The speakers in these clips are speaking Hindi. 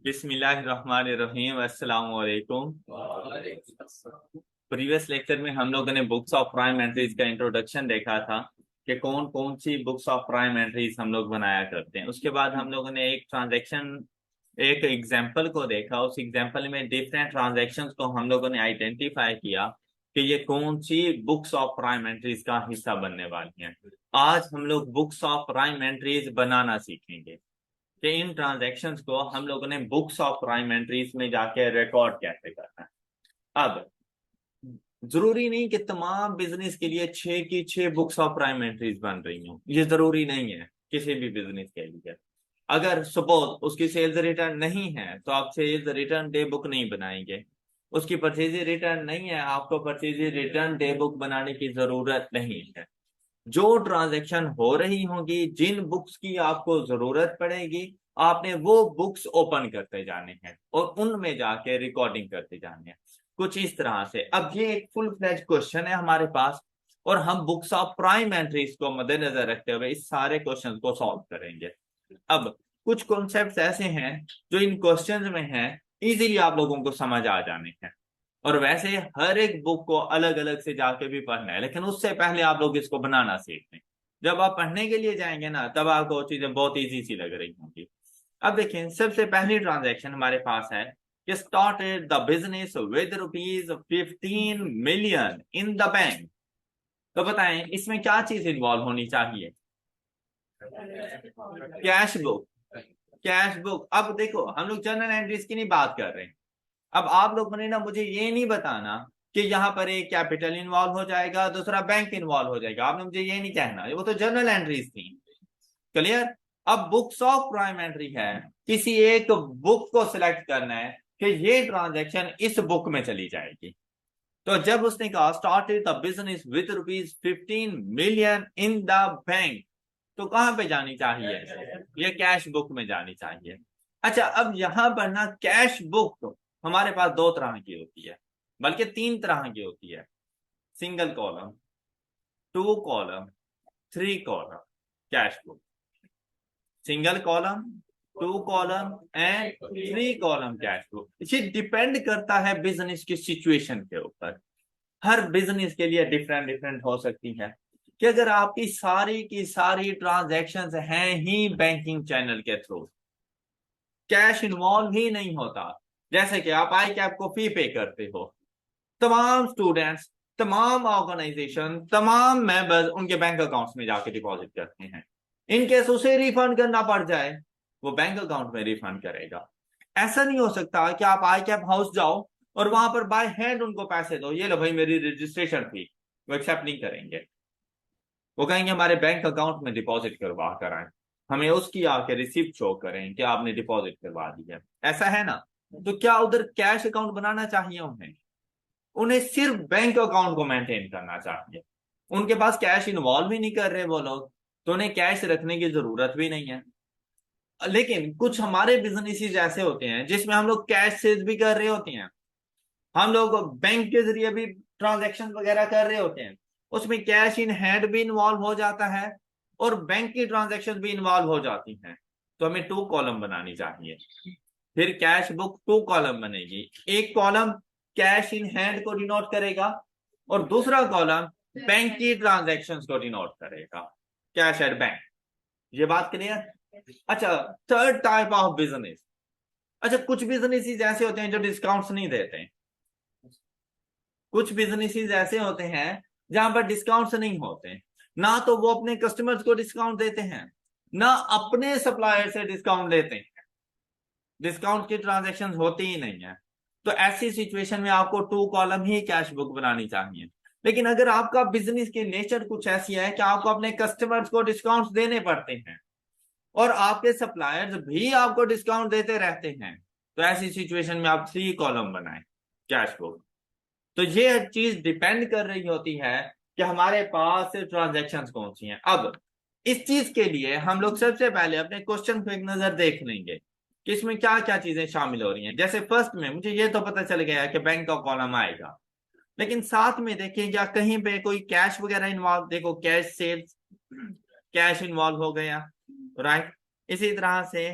बिस्मिल्लाहिर्रहमानिर्रहीम, अस्सलाम वालेकुम। प्रीवियस लेक्चर में हम लोगों ने बुक्स ऑफ प्राइम एंट्रीज का इंट्रोडक्शन देखा था कि कौन कौन सी बुक्स ऑफ प्राइम एंट्रीज हम लोग बनाया करते हैं। उसके बाद हम लोगों ने एक ट्रांजैक्शन, एक एग्जाम्पल को देखा। उस एग्जाम्पल में डिफरेंट ट्रांजैक्शंस को हम लोगों ने आइडेंटिफाई किया कि ये कौन सी बुक्स ऑफ प्राइम एंट्रीज का हिस्सा बनने वाली हैं। आज हम लोग बुक्स ऑफ प्राइम एंट्रीज बनाना सीखेंगे कि इन ट्रांजैक्शंस को हम लोगों ने बुक्स ऑफ प्राइम एंट्रीज में जाके रिकॉर्ड कैसे करना है। अब जरूरी नहीं कि तमाम बिजनेस के लिए 6 की 6 बुक्स ऑफ प्राइम एंट्रीज बन रही हो, ये जरूरी नहीं है किसी भी बिजनेस के लिए। अगर सपोज उसकी सेल्स रिटर्न नहीं है तो आप सेल्स रिटर्न डे बुक नहीं बनाएंगे। उसकी परचेज रिटर्न नहीं है, आपको परचेज रिटर्न डे बुक बनाने की जरूरत नहीं है। जो ट्रांजैक्शन हो रही होंगी, जिन बुक्स की आपको जरूरत पड़ेगी, आपने वो बुक्स ओपन करते जाने हैं और उनमें जाके रिकॉर्डिंग करते जाने हैं। कुछ इस तरह से। अब ये एक फुल फ्लैज क्वेश्चन है हमारे पास और हम बुक्स ऑफ प्राइम एंट्रीज को मद्देनजर रखते हुए इस सारे क्वेश्चन को सॉल्व करेंगे। अब कुछ कॉन्सेप्ट्स ऐसे हैं जो इन क्वेश्चंस में हैं, इजीली आप लोगों को समझ आ जाने हैं। और वैसे हर एक बुक को अलग अलग से जाके भी पढ़ना है, लेकिन उससे पहले आप लोग इसको बनाना सीख लें। जब आप पढ़ने के लिए जाएंगे ना, तब आपको वो चीजें बहुत इजी सी लग रही होंगी। अब देखें, सबसे पहली ट्रांजैक्शन हमारे पास है कि started the business with ₹15 million in the bank. तो बताएं इसमें क्या चीज इन्वॉल्व होनी चाहिए? Cash book. Cash book. अब देखो, हम लोग जर्नल एंट्रीज की नहीं बात कर रहे हैं। अब आप लोगों ने ना मुझे ये नहीं बताना कि यहाँ पर एक कैपिटल इन्वॉल्व हो जाएगा, दूसरा बैंक इन्वॉल्व हो जाएगा। आपने मुझे ये नहीं कहना, वो तो जर्नल एंट्रीज थी। क्लियर? अब बुक्स ऑफ प्राइम एंट्री है, किसी एक बुक को सिलेक्ट करना है कि ये ट्रांजैक्शन इस बुक में चली जाएगी। तो जब उसने कहा started the business with ₹15 million in the bank, तो कहां पे जानी चाहिए? ये कैश बुक में जानी चाहिए। अच्छा, अब यहां पर ना कैश बुक हमारे पास दो तरह की होती है, बल्कि तीन तरह की होती है। Single column, two column, three column cash book. Single column, two column and three column cash book. ये डिपेंड करता है बिजनेस की सिचुएशन के ऊपर। हर बिजनेस के लिए डिफरेंट डिफरेंट हो सकती है कि अगर आपकी सारी की सारी ट्रांजैक्शंस हैं ही बैंकिंग चैनल के थ्रू, कैश इन्वॉल्व ही नहीं होता, जैसे कि आप आई कैप को फी पे करते हो, तमाम स्टूडेंट्स, तमाम ऑर्गेनाइजेशन, तमाम मेंबर्स उनके बैंक अकाउंट्स में जाके डिपॉजिट करते हैं। इन केस उसे रिफंड करना पड़ जाए, वो बैंक अकाउंट में रिफंड करेगा। ऐसा नहीं हो सकता कि आप आई कैप हाउस जाओ और वहां पर बाय हैंड उनको पैसे दो, ये लो भाई मेरी रजिस्ट्रेशन फी। वो एक्सेप्ट नहीं करेंगे। वो कहेंगे हमारे बैंक अकाउंट में डिपॉजिट करवा कर आए, हमें उसकी आके रिसिप्ट शो करें कि आपने डिपॉजिट करवा दी है। ऐसा है ना? तो क्या उधर कैश अकाउंट बनाना चाहिए उन्हें? उन्हें सिर्फ बैंक अकाउंट को मेंटेन करना चाहिए। उनके पास कैश इन्वॉल्व ही नहीं कर रहे वो लोग, तो उन्हें कैश रखने की जरूरत भी नहीं है। लेकिन कुछ हमारे बिजनेसेस ऐसे होते हैं जिसमें हम लोग कैश सेल्स भी कर रहे होते हैं, हम लोग बैंक के जरिए भी ट्रांजैक्शन वगैरह कर रहे होते हैं, उसमें कैश इन हैंड भी इन्वॉल्व हो जाता है और बैंक की ट्रांजैक्शन भी इन्वॉल्व हो जाती हैं। तो हमें टू कॉलम बनानी चाहिए। फिर कैश बुक टू कॉलम बनेगी। एक कॉलम कैश इन हैंड को डिनोट करेगा और दूसरा कॉलम बैंक की ट्रांजैक्शंस को डिनोट करेगा, कैश एट बैंक। ये बात क्लियर? अच्छा, थर्ड टाइप ऑफ बिजनेस। अच्छा, कुछ बिजनेसेस ऐसे होते हैं जो डिस्काउंट्स नहीं देते हैं। कुछ बिजनेसेस ऐसे होते हैं जहां पर डिस्काउंट्स नहीं होते, ना तो वो अपने कस्टमर्स को डिस्काउंट देते हैं, ना अपने सप्लायर से डिस्काउंट लेते हैं। डिस्काउंट की ट्रांजैक्शन होती ही नहीं है। तो ऐसी सिचुएशन में आपको टू कॉलम ही कैश बुक बनानी चाहिए। लेकिन अगर आपका बिजनेस की नेचर कुछ ऐसी है कि आपको अपने कस्टमर्स को डिस्काउंट देने पड़ते हैं और आपके सप्लायर्स भी आपको डिस्काउंट देते रहते हैं, तो ऐसी सिचुएशन में आप थ्री कॉलम बनाएं कैश बुक। तो ये चीज डिपेंड कर रही होती है कि हमारे पास ट्रांजैक्शंस कौन सी हैं। अब इस चीज के लिए हम लोग सबसे पहले अपने क्वेश्चन को एक नजर देख लेंगे कि इसमें क्या क्या चीजें शामिल हो रही हैं। जैसे फर्स्ट में मुझे ये तो पता चल गया कि बैंक का कॉलम आएगा, लेकिन साथ में देखिए क्या कहीं पे कोई कैश वगैरह इन्वॉल्व, देखो कैश सेल्स, कैश इन्वॉल्व हो गया, राइट। इसी तरह से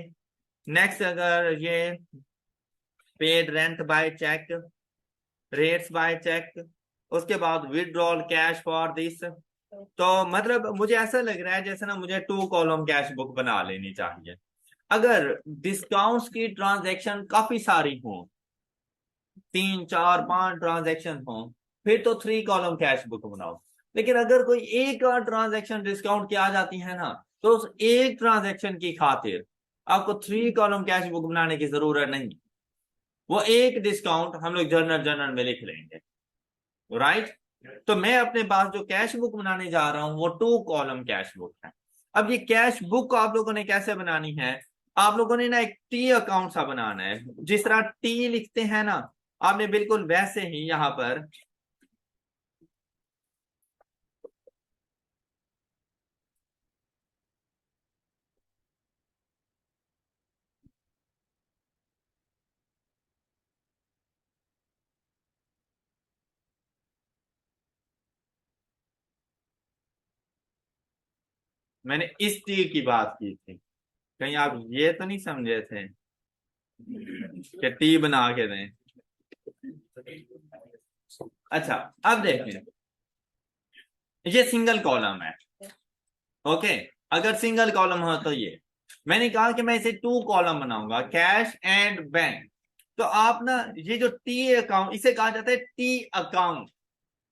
नेक्स्ट अगर ये paid rent by cheque, rates by cheque, उसके बाद विदड्रॉल कैश फॉर दिस, तो मतलब मुझे ऐसा लग रहा है जैसे ना मुझे टू कॉलम कैश बुक बना लेनी चाहिए। अगर डिस्काउंट्स की ट्रांजैक्शन काफी सारी हो, 3 4 5 ट्रांजैक्शन हो, फिर तो थ्री कॉलम कैश बुक बनाओ। लेकिन अगर कोई एक और ट्रांजैक्शन डिस्काउंट की आ जाती है ना, तो उस एक ट्रांजैक्शन की खातिर आपको थ्री कॉलम कैश बुक बनाने की जरूरत नहीं। वो एक डिस्काउंट हम लोग जर्नल जर्नल में लिख लेंगे, राइट। तो मैं अपने पास जो कैश बुक बनाने जा रहा हूं वो टू कॉलम कैश बुक है। अब ये कैश बुक आप लोगों ने कैसे बनानी है, आप लोगों ने ना एक टी अकाउंट सा बनाना है। जिस तरह टी लिखते हैं ना, आपने बिल्कुल वैसे ही यहां पर मैंने इस टी की बात की थी, कहीं आप ये तो नहीं समझे थे कि टी बना के दें। अच्छा, अब देखें, ये सिंगल कॉलम है, ओके। अगर सिंगल कॉलम हो तो ये, मैंने कहा कि मैं इसे टू कॉलम बनाऊंगा, कैश एंड बैंक। तो आप ना ये जो टी अकाउंट, इसे कहा जाता है टी अकाउंट।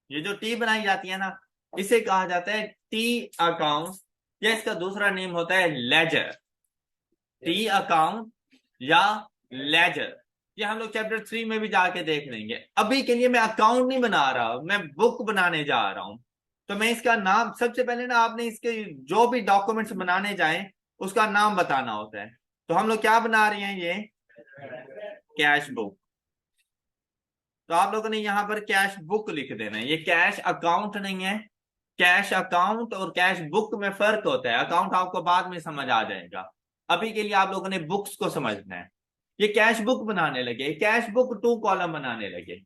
ये जो टी बनाई जाती है ना, इसे कहा जाता है टी अकाउंट, या इसका दूसरा नेम होता है लेजर। टी अकाउंट या लेजर, ये हम लोग चैप्टर 3 में भी जाके देख लेंगे। अभी के लिए मैं अकाउंट नहीं बना रहा, मैं बुक बनाने जा रहा हूं। तो मैं इसका नाम, सबसे पहले ना आपने इसके जो भी डॉक्यूमेंट्स बनाने जाएं उसका नाम बताना होता है। तो हम लोग क्या बना रहे हैं, ये कैश बुक। तो आप लोगों ने यहां पर कैश बुक लिख देना है, ये कैश अकाउंट नहीं है। कैश अकाउंट और कैश बुक में फर्क होता है, अकाउंट आपको बाद में समझ आ जाएगा, अभी के लिए आप लोगों ने बुक्स को समझना है। ये कैश बुक बनाने लगे, कैश बुक टू कॉलम बनाने लगे।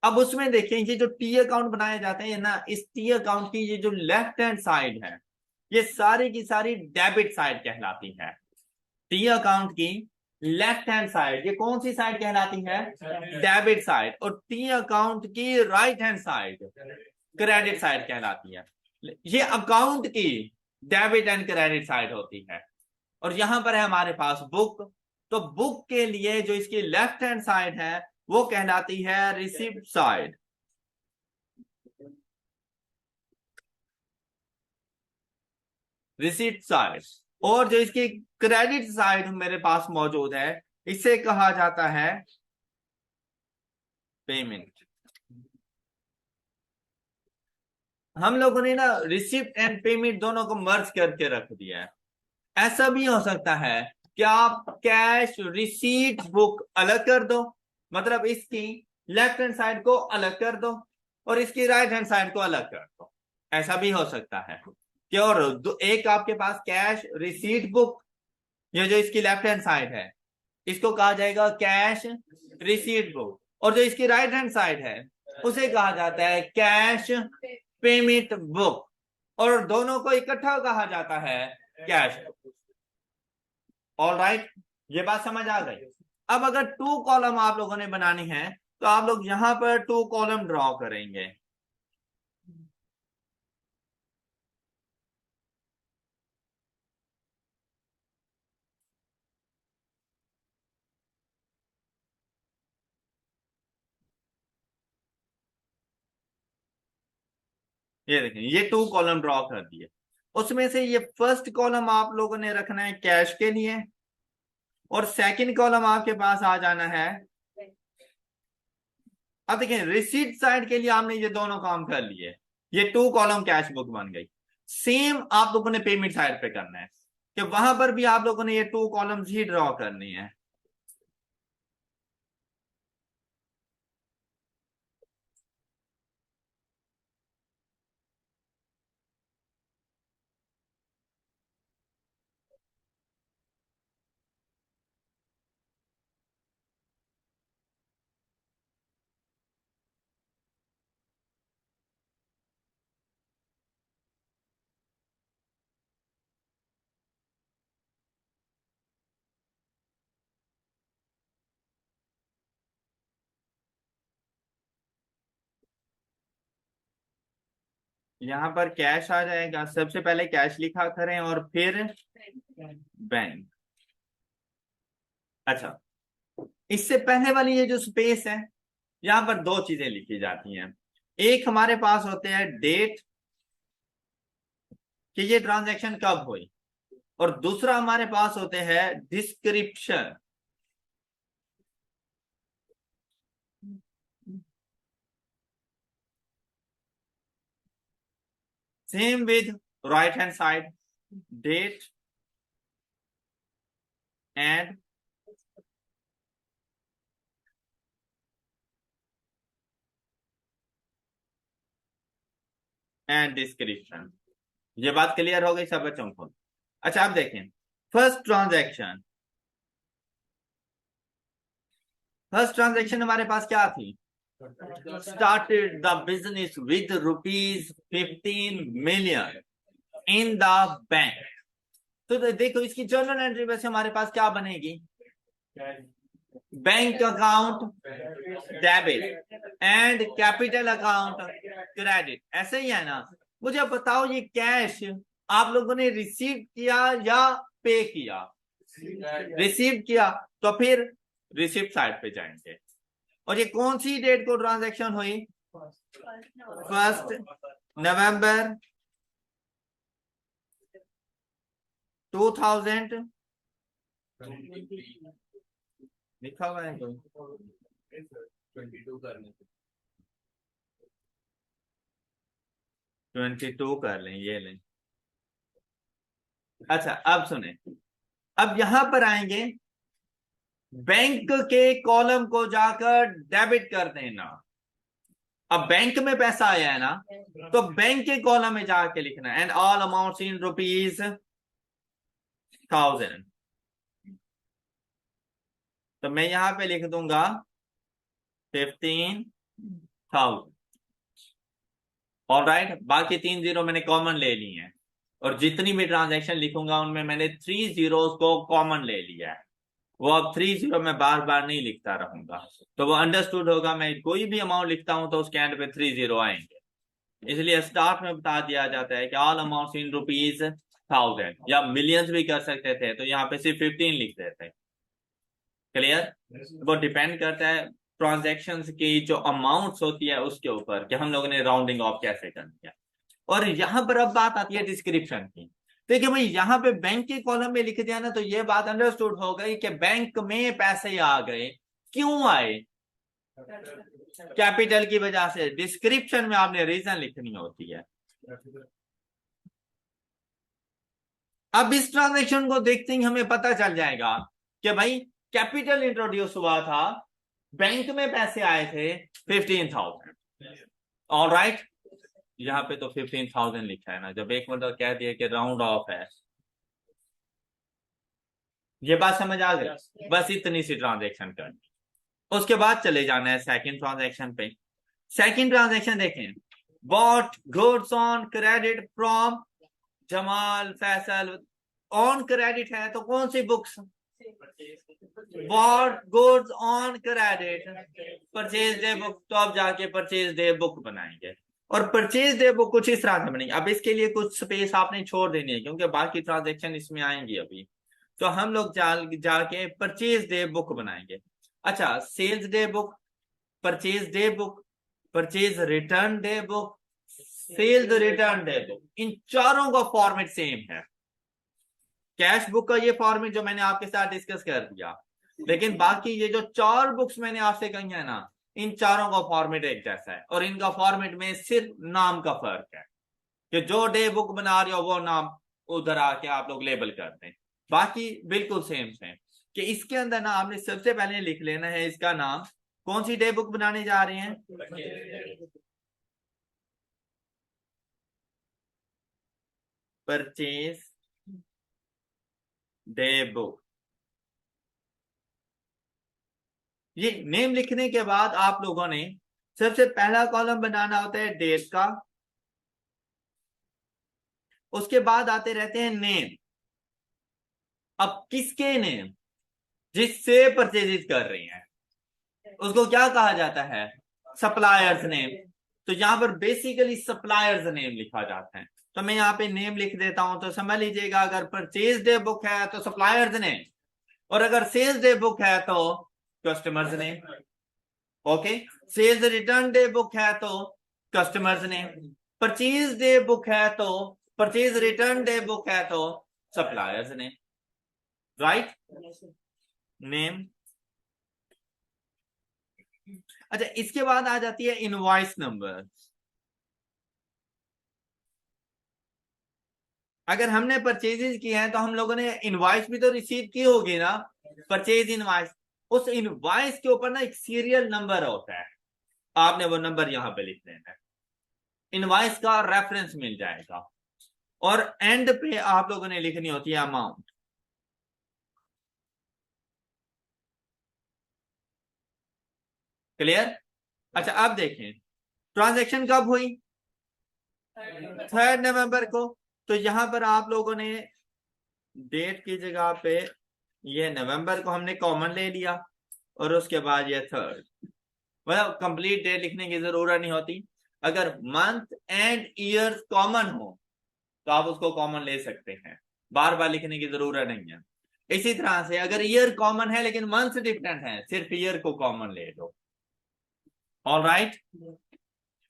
अब उसमें देखें, ये जो टी अकाउंट बनाए जाते हैं ना, इस टी अकाउंट की ये जो लेफ्ट हैंड साइड है, ये सारी की सारी डेबिट साइड कहलाती है। टी अकाउंट की लेफ्ट हैंड साइड ये कौन सी साइड कहलाती है, डेबिट साइड। और टी अकाउंट की right hand side credit side कहलाती है। ये अकाउंट की डेबिट एंड क्रेडिट साइड होती है। और यहां पर है हमारे पास बुक। तो बुक के लिए जो इसकी लेफ्ट हैंड साइड है वो कहलाती है रिसिप्ट साइड। Receipt side. और जो इसकी क्रेडिट साइड मेरे पास मौजूद है, इसे कहा जाता है पेमेंट। हम लोगों ने ना रिसिप्ट एंड पेमेंट दोनों को मर्ज करके रख दिया है। ऐसा भी हो सकता है कि आप कैश रिसीट बुक अलग कर दो, मतलब इसकी लेफ्ट हैंड साइड को अलग कर दो और इसकी राइट हैंड साइड को अलग कर दो। ऐसा भी हो सकता है कि और एक आपके पास कैश रिसीट बुक, ये जो इसकी लेफ्ट हैंड साइड है इसको कहा जाएगा कैश रिसीट बुक, और जो इसकी राइट हैंड साइड है उसे कहा जाता है कैश पेमेंट बुक, और दोनों को इकट्ठा कहा जाता है कैश। ऑल राइट, ये बात समझ आ गई। अब अगर टू कॉलम आप लोगों ने बनानी है, तो आप लोग यहां पर टू कॉलम ड्रॉ करेंगे। ये देखें, ये टू कॉलम ड्रॉ कर दिए। उसमें से ये फर्स्ट कॉलम आप लोगों ने रखना है कैश के लिए, और सेकंड कॉलम आपके पास आ जाना है। अब देखें, रिसीट साइड के लिए आपने ये दोनों काम कर लिए, ये टू कॉलम कैश बुक बन गई। सेम आप लोगों ने पेमेंट साइड पे करना है, कि वहां पर भी आप लोगों ने ये टू कॉलम्स ही ड्रॉ करनी है। यहाँ पर कैश आ जाएगा, सबसे पहले कैश लिखा करें और फिर बैंक। अच्छा, इससे पहले वाली ये जो स्पेस है, यहाँ पर दो चीजें लिखी जाती हैं। एक हमारे पास होते हैं डेट, कि ये ट्रांजैक्शन कब हुई, और दूसरा हमारे पास होते हैं description. Same with right hand side, date and description. ये बात क्लियर हो गई सब बच्चों को? अच्छा, अब देखें फर्स्ट ट्रांजैक्शन। फर्स्ट ट्रांजैक्शन हमारे पास क्या थी? Started the business with ₹15 million in the bank. तो देखो इसकी जर्नल एंट्री वैसे हमारे पास क्या बनेगी? Bank account debit and capital account credit, ऐसे ही है ना? मुझे बताओ ये कैश आप लोगों ने रिसीव किया या पे किया? रिसीव किया, तो फिर रिसिप्ट साइड पे जाएंगे। और ये कौन सी डेट को ट्रांजैक्शन हुई? 1 नवंबर 2000 लिखा हुआ है कोई? 22 कर लें, ये लें। अच्छा, अब सुने, अब यहां पर आएंगे, बैंक के कॉलम को जाकर डेबिट कर देना। अब बैंक में पैसा आया है ना, तो बैंक के कॉलम में जाके लिखना एंड ऑल अमाउंट्स इन ₹1000। तो मैं यहां पे लिख दूंगा 15,000। ऑल राइट, बाकी 3 जीरो मैंने कॉमन ले ली है, और जितनी भी ट्रांजैक्शन लिखूंगा उनमें मैंने 3 जीरोस को कॉमन ले लिया है। वो अब 3 जीरो मैं बार बार नहीं लिखता रहूंगा, तो वो अंडरस्टूड होगा। मैं कोई भी अमाउंट लिखता हूं तो उसके एंड पे 3 जीरो आएंगे, इसलिए स्टार्ट में बता दिया जाता है कि ऑल अमाउंट्स इन ₹1000, या मिलियंस भी कर सकते थे, तो यहाँ पे सिर्फ 15 लिख देते। क्लियर? वो डिपेंड करता है ट्रांजैक्शंस की जो अमाउंट्स होती है उसके ऊपर, कि हम लोगों ने राउंडिंग ऑफ कैसे करनी है। और यहां पर अब बात आती है डिस्क्रिप्शन की। देखिए भाई, यहाँ पे बैंक के कॉलम में लिख दिया ना, तो ये बात अंडरस्टूड हो गई कि बैंक में पैसे आ गए। क्यों आए? कैपिटल की वजह से। डिस्क्रिप्शन में आपने रीजन लिखनी होती है। अब इस ट्रांजेक्शन को देखते ही हमें पता चल जाएगा कि भाई कैपिटल इंट्रोड्यूस हुआ था, बैंक में पैसे आए थे 15,000। ऑल राइट, यहाँ पे तो 15,000 लिखा है ना, जब एक मतलब कह दिया कि राउंड ऑफ है। ये बात समझ आ गई? बस इतनी सी ट्रांजेक्शन करनी, उसके बाद चले जाना है सेकंड ट्रांजेक्शन पे। सेकंड ट्रांजेक्शन देखें, bought goods on credit from Jamal Faisal. On credit है तो कौन सी books? Bought goods on credit, purchase day book. तो अब जाके परचेज डे बुक बनाएंगे, और परचेज डे बुक कुछ इस तरह से बनेगी। अब इसके लिए कुछ स्पेस आपने छोड़ देनी है, क्योंकि बाकी ट्रांजेक्शन इसमें आएंगी अभी। तो हम लोग जाके परचेज डे बुक बनाएंगे। अच्छा, sales day book, purchase day book, purchase return day book, sales return day book, इन चारों का फॉर्मेट सेम है। कैश बुक का ये फॉर्मेट जो मैंने आपके साथ डिस्कस कर दिया, लेकिन बाकी ये जो 4 बुक्स मैंने आपसे कही है ना, इन चारों का फॉर्मेट एक जैसा है, और इनका फॉर्मेट में सिर्फ नाम का फर्क है, कि जो डे बुक बना रहे हो वो नाम उधर आके आप लोग लेबल करते हैं, बाकी बिल्कुल सेम सेम। कि इसके अंदर ना आपने सबसे पहले लिख लेना है इसका नाम। कौन सी डे बुक बनाने जा रहे हैं? Purchase day book. ये नेम लिखने के बाद आप लोगों ने सबसे पहला कॉलम बनाना होता है डेट का, उसके बाद आते रहते हैं नेम। अब किसके नेम? जिससे परचेजेस कर रही हैं उसको क्या कहा जाता है? Suppliers name. तो यहाँ पर बेसिकली सप्लायर्स नेम लिखा जाता है। तो मैं यहाँ पे नेम लिख देता हूं, तो समझ लीजिएगा अगर परचेज डे बुक है तो सप्लायर्स नेम, और अगर सेल्स डे बुक है तो customers name. Okay, sales return day book है तो customers name, purchase day book है तो परचेज रिटर्न डे बुक है तो सप्लायर्स नेम, राइट, नेम। अच्छा, इसके बाद आ जाती है इनवॉइस नंबर। अगर हमने परचेजेस किए हैं तो हम लोगों ने इनवॉइस भी तो रिसीव की होगी ना, परचेज इनवॉइस। उस इनवॉइस के ऊपर ना एक सीरियल नंबर होता है, आपने वो नंबर यहां पे लिख देना है, इनवॉइस का रेफरेंस मिल जाएगा, और एंड पे आप लोगों ने लिखनी होती है अमाउंट। क्लियर? अच्छा, अब देखें ट्रांजैक्शन कब हुई, 3 नवंबर को। तो यहां पर आप लोगों ने डेट की जगह पे ये नवंबर को हमने कॉमन ले लिया, और उसके बाद ये 3, मतलब कंप्लीट डेट लिखने की जरूरत नहीं होती। अगर मंथ एंड ईयर कॉमन हो तो आप उसको कॉमन ले सकते हैं, बार बार लिखने की जरूरत नहीं है। इसी तरह से अगर ईयर कॉमन है लेकिन मंथ डिफरेंट है, सिर्फ ईयर को कॉमन ले लो। All right.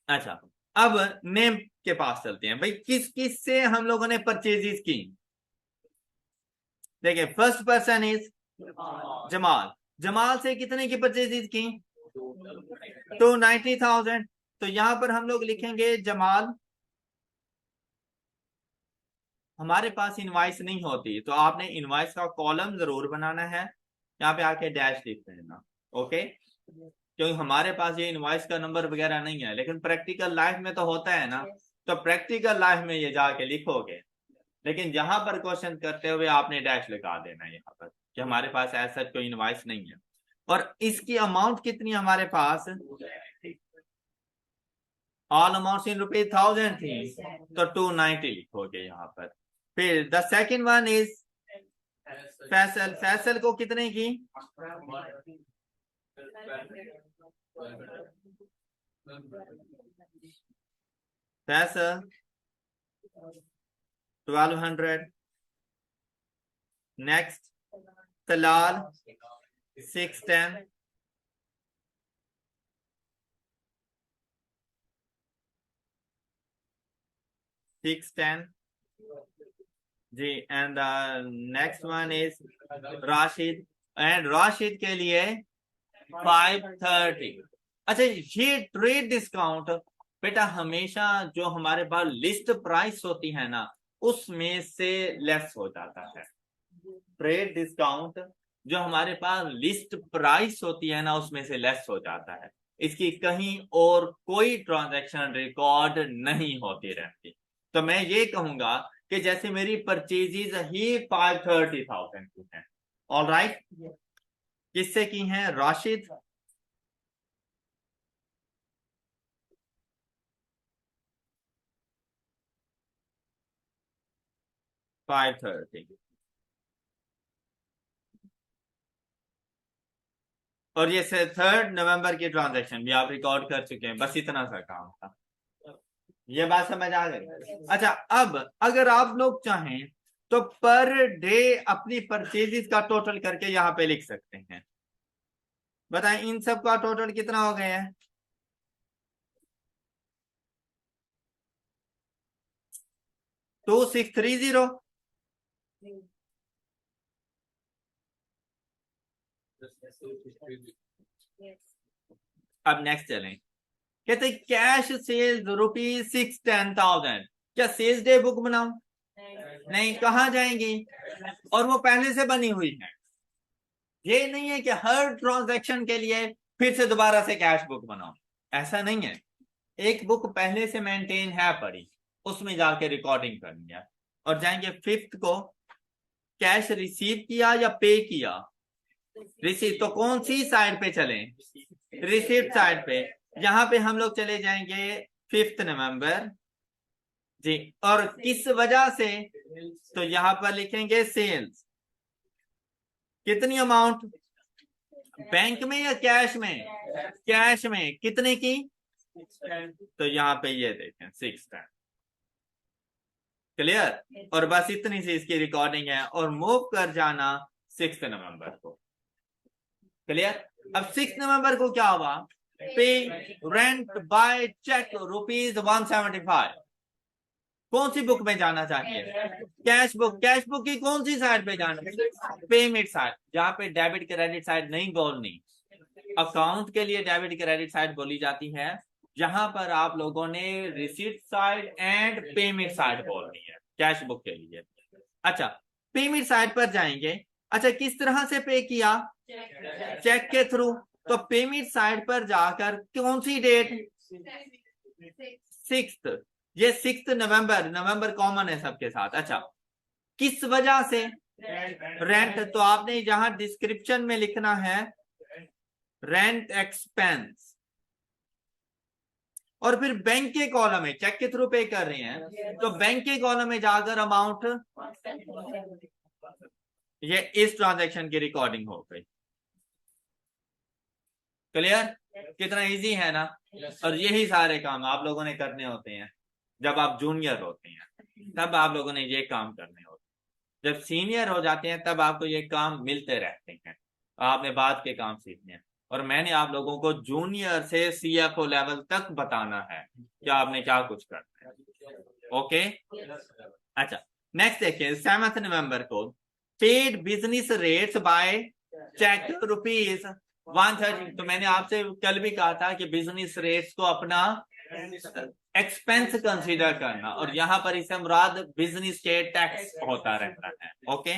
अच्छा, अब नेम के पास चलते हैं भाई, किस किस से हम लोगों ने परचेजेस की। देखिए, first person is Jamal. Jamal से कितने की परचेजेस की, 290,000। तो यहां पर हम लोग लिखेंगे जमाल। हमारे पास इनवाइस नहीं होती तो आपने इनवाइस का कॉलम जरूर बनाना है, यहाँ पे आके डैश लिख देना। ओके, क्योंकि हमारे पास ये इनवाइस का नंबर वगैरह नहीं है, लेकिन प्रैक्टिकल लाइफ में तो होता है ना, तो प्रैक्टिकल लाइफ में ये जाके लिखोगे। लेकिन जहां पर क्वेश्चन करते हुए आपने डैश लगा देना है यहाँ पर कि हमारे पास ऐसा कोई इनवाइस नहीं है। और इसकी अमाउंट कितनी हमारे पास, ऑल अमाउंट इन ₹1000 थी, तो 290 लिखोगे यहाँ पर। फिर the second one is Faisal. Faisal को कितने की, फैसल 1200। नेक्स्ट तलाल 610। जी, and next one is Rashid, and Rashid के लिए 530। अच्छा, ये ट्रेड डिस्काउंट बेटा हमेशा जो हमारे पास लिस्ट प्राइस होती है ना उसमें से लेस हो जाता है। ट्रेड डिस्काउंट जो हमारे पास लिस्ट प्राइस होती है ना उसमें से लेस हो जाता है, इसकी कहीं और कोई ट्रांजैक्शन रिकॉर्ड नहीं होती रहती। तो मैं ये कहूंगा कि जैसे मेरी परचेजेज ही 530,000 की है, ऑल राइट, किससे की हैं, राशिद, फाइव थर्टी, और ये 3 नवंबर की ट्रांजैक्शन भी आप रिकॉर्ड कर चुके हैं, बस इतना सा काम था। ये बात समझ आ गई? अच्छा, अब अगर आप लोग चाहें तो पर डे अपनी परचेजेस का टोटल करके यहाँ पे लिख सकते हैं। बताएं इन सब का टोटल कितना हो गया है, 2630। अब नेक्स्ट चलें, कहते कैश सेल्स ₹610,000। क्या सेल्स डे बुक बनाऊं? नहीं, कहाँ जाएंगी, और वो पहले से बनी हुई है। ये नहीं है कि हर ट्रांजैक्शन के लिए फिर से दोबारा से कैश बुक बनाओ, ऐसा नहीं है। एक बुक पहले से मेंटेन है पड़ी, उसमें जाके रिकॉर्डिंग करनी है। और जाएंगे फिफ्थ को, कैश रिसीव किया या पे किया, रिसीव। तो कौन सी साइड पे चलें, रिसीव साइड पे। यहां पे हम लोग चले जाएंगे 5 नवंबर जी, और किस वजह से, तो यहां पर लिखेंगे सेल्स, कितनी अमाउंट, बैंक में या कैश में, कैश में कितने की, तो यहाँ पे ये देखें 610। क्लियर? और बस इतनी सी इसकी रिकॉर्डिंग है और मूव कर जाना 6 नवंबर को। क्लियर? अब 6 नवंबर को क्या हुआ? पे रेंट बाय चेक ₹175। कौन सी बुक में जाना चाहिए? Cash book. कैश बुक की कौन सी साइड पे जाना? पेमेंट साइड, जहां पे डेबिट क्रेडिट साइड नहीं बोलनी। अकाउंट के लिए डेबिट क्रेडिट साइड बोली जाती है, जहां पर आप लोगों ने receipt side and payment side बोलनी है कैश बुक के लिए। अच्छा, पेमेंट साइड पर जाएंगे। अच्छा, किस तरह से पे किया? चेक के थ्रू। तो पेमेंट साइड पर जाकर कौन सी डेट? 6। ये 6 नवंबर, नवंबर कॉमन है सबके साथ। अच्छा, किस वजह से? रेंट। तो आपने जहां डिस्क्रिप्शन में लिखना है रेंट एक्सपेंस, और फिर बैंक के कॉलम में चेक के थ्रू पे कर रहे हैं तो बैंक के कॉलम में जाकर अमाउंट, ये इस ट्रांजैक्शन की रिकॉर्डिंग हो गई। क्लियर? कितना इजी है ना? और यही सारे काम आप लोगों ने करने होते हैं जब आप जूनियर होते हैं, तब आप लोगों ने ये काम करने होते हैं। जब सीनियर हो जाते हैं तब आपको ये काम मिलते रहते हैं, आपने बाद के काम सीखने हैं। और मैंने आप लोगों को जूनियर से सीएफओ लेवल तक बताना है कि आपने क्या कुछ करना है। ओके? अच्छा, नेक्स्ट देखिए 7 नवंबर को paid business rates by cheque ₹130। तो मैंने आपसे कल भी कहा था कि बिजनेस रेट्स को अपना एक्सपेंस कंसीडर करना, और यहां पर इससे मुराद बिजनेस के टैक्स होता रहता है। ओके?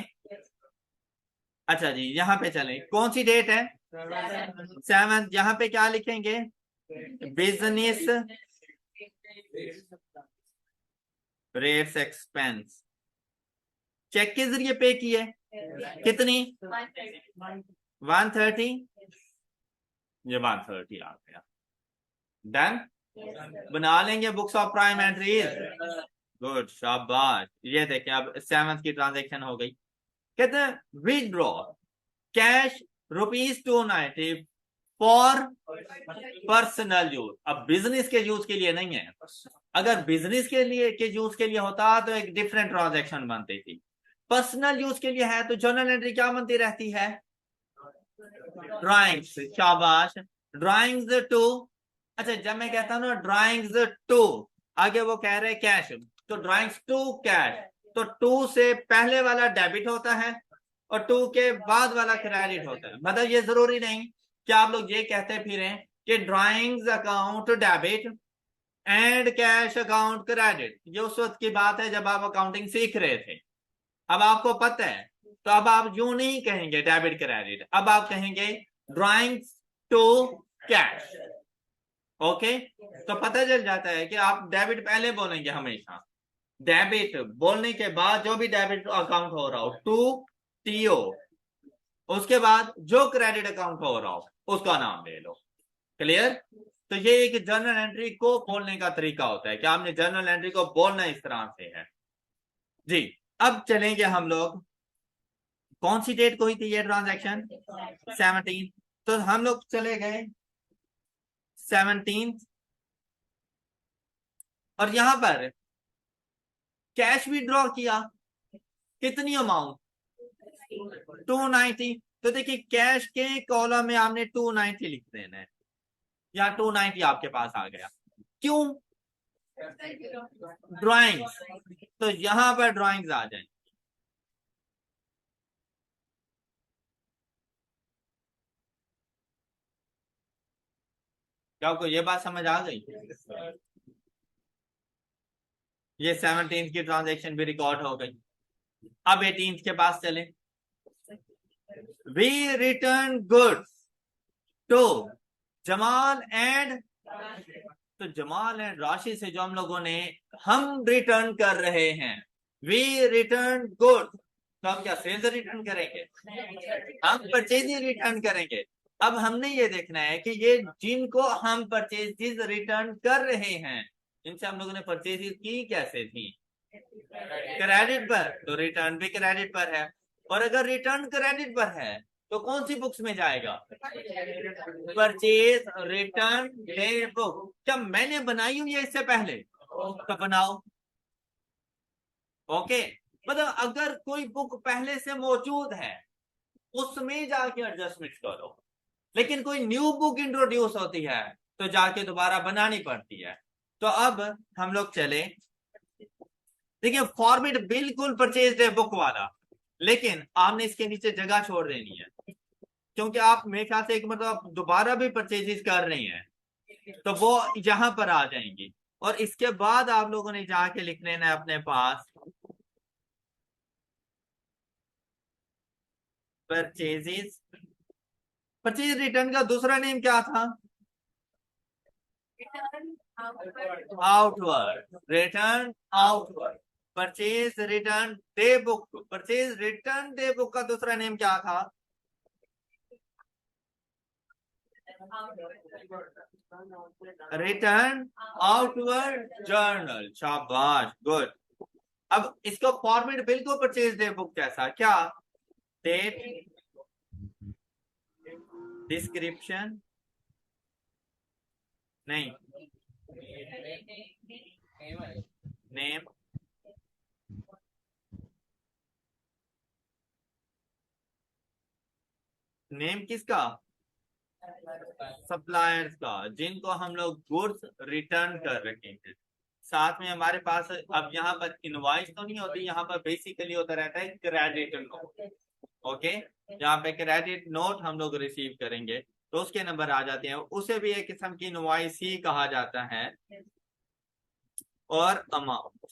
अच्छा जी, यहां पे चलें। कौन सी डेट है? 7। यहां पे क्या लिखेंगे? बिजनेस रेट्स एक्सपेंस चेक के जरिए पे किए। कितनी? 130। ये 130 आ गया। डन। बना लेंगे books of prime entries. Good, शाबाश। ये देखें, अब 7 की ट्रांजेक्शन हो गई। कहते हैं withdraw cash ₹290 for personal use. अब बिजनेस के यूज के लिए नहीं है। अगर बिजनेस के लिए के यूज के लिए होता तो एक डिफरेंट ट्रांजैक्शन बनती थी। पर्सनल यूज के लिए है तो जर्नल एंट्री क्या बनती रहती है? ड्राइंग्स। शाबाश। Drawings too. अच्छा, जब मैं कहता हूं ना ड्राइंग्स टू, आगे वो कह रहे कैश, तो ड्राइंग्स टू कैश, तो टू से पहले वाला डेबिट होता है और टू के बाद वाला क्रेडिट होता है। मतलब ये जरूरी नहीं कि आप लोग ये कहते फिर कि drawings account debit and cash account credit. ये उस वक्त की बात है जब आप अकाउंटिंग सीख रहे थे। अब आपको पता है तो अब आप यूं नहीं कहेंगे डेबिट क्रेडिट, अब आप कहेंगे ड्राइंग्स टू कैश। ओके? तो पता चल जाता है कि आप डेबिट पहले बोलेंगे हमेशा। डेबिट बोलने के बाद जो भी डेबिट अकाउंट हो रहा हो टू टीओ, उसके बाद जो क्रेडिट अकाउंट हो रहा हो उसका नाम ले लो। क्लियर? तो ये एक जर्नल एंट्री को बोलने का तरीका होता है कि आपने जर्नल एंट्री को बोलना इस तरह से है जी। अब चलेंगे हम लोग, कौन सी डेट को हुई थी ये ट्रांजैक्शन? 17। तो हम लोग चले गए 17 और यहां पर कैश विड्रॉ किया। कितनी अमाउंट? 290। तो देखिए कैश के कॉलम में आपने 290 लिख देना है, या 290 आपके पास आ गया। क्यों? ड्राइंग्स, तो यहां पर ड्राइंग्स आ जाए। क्या आपको ये बात समझ आ गई? ये 17 की ट्रांजैक्शन भी रिकॉर्ड हो गई। अब 18 के पास चले। We return goods to Jamal and, तो जमाल एंड राशि से जो हम लोगों ने हम रिटर्न कर रहे हैं, वी रिटर्न गुड्स। तो हम क्या सेल्स रिटर्न करेंगे? हम परचेज रिटर्न करेंगे। अब हमने ये देखना है कि ये जिनको हम परचेज रिटर्न कर रहे हैं, इनसे हम लोगों ने परचेज की कैसे थी? क्रेडिट पर, तो रिटर्न भी क्रेडिट पर है। और अगर रिटर्न क्रेडिट पर है तो कौन सी बुक्स में जाएगा? Purchase return day book. क्या मैंने बनाई हुई है इससे पहले? तो बनाओ। ओके, मतलब अगर कोई बुक पहले से मौजूद है उसमें जाके एडजस्टमेंट करो, लेकिन कोई न्यू बुक इंट्रोड्यूस होती है तो जाके दोबारा बनानी पड़ती है। तो अब हम लोग चले, देखिए फॉर्मेट बिल्कुल परचेज बुक वाला, लेकिन आपने इसके नीचे जगह छोड़ देनी है, क्योंकि आप मेरे ख्याल से एक मतलब आप दोबारा भी परचेजेस कर रही हैं, तो वो यहां पर आ जाएंगी। और इसके बाद आप लोगों ने जाके लिख लेना है अपने पास परचेजेस। परचेज रिटर्न का दूसरा नेम क्या था? Outward, return outward. Purchase return day book, purchase return day book का दूसरा नेम क्या था? Return outward journal. शाबाश, गुड। अब इसको फॉर्मेट बिल्कुल परचेज डे बुक जैसा, क्या? डेट, डिस्क्रिप्शन, नहीं, नेम, नेम किसका? सप्लायर्स का, जिनको हम लोग गुड्स रिटर्न कर रहे हैं। साथ में हमारे पास अब यहाँ पर इनवॉइस तो नहीं होती, यहाँ पर बेसिकली होता रहता है क्रेडिट नोट। ओके, यहाँ पे क्रेडिट नोट हम लोग रिसीव करेंगे तो उसके नंबर आ जाते हैं, उसे भी एक किस्म की इनवॉइस ही कहा जाता है। और अमाउंट,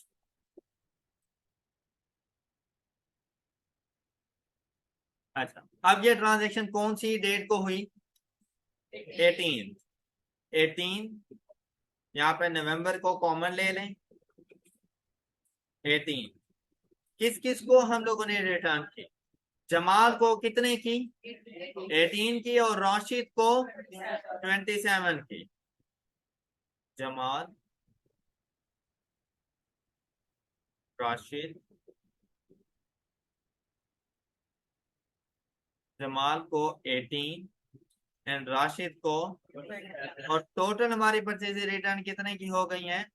अच्छा, अब ये ट्रांजेक्शन कौन सी डेट को हुई? 18, 18, यहाँ पे नवंबर को कॉमन ले लें। 18 किस किस को हम लोगों ने रिटर्न की? जमाल को कितने की? 18 की, और राशिद को 27 की। जमाल, राशिद, जमाल को 18 एंड राशिद को, और टोटल हमारी परचेज रिटर्न कितने की हो गई हैं?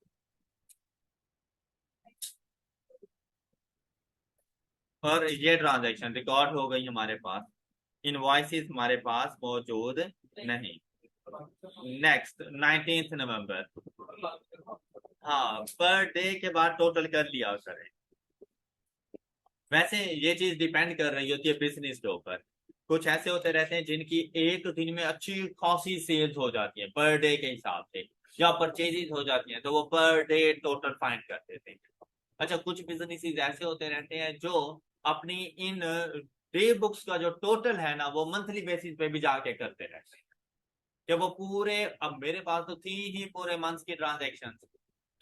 और ये ट्रांजैक्शन रिकॉर्ड हो गई हमारे पास, इनवॉइसेस हमारे पास मौजूद नहीं। नेक्स्ट 19 नवंबर, हाँ, पर डे के बाद टोटल कर लिया करें। वैसे ये चीज डिपेंड कर रही होती है बिजनेस के ऊपर। कुछ ऐसे होते रहते हैं जिनकी एक दिन में अच्छी खासी सेल्स हो जाती है पर डे के हिसाब से, या परचेजेस हो जाती हैं तो वो पर डे टोटल फाइंड कर देते हैं। अच्छा, कुछ बिजनेसेस ऐसे होते रहते हैं जो अपनी इन डे बुक्स का जो टोटल है ना वो मंथली बेसिस पे भी जाके करते रहते हैं, कि वो पूरे, अब मेरे पास तो थी ही पूरे मंथ की ट्रांजेक्शन,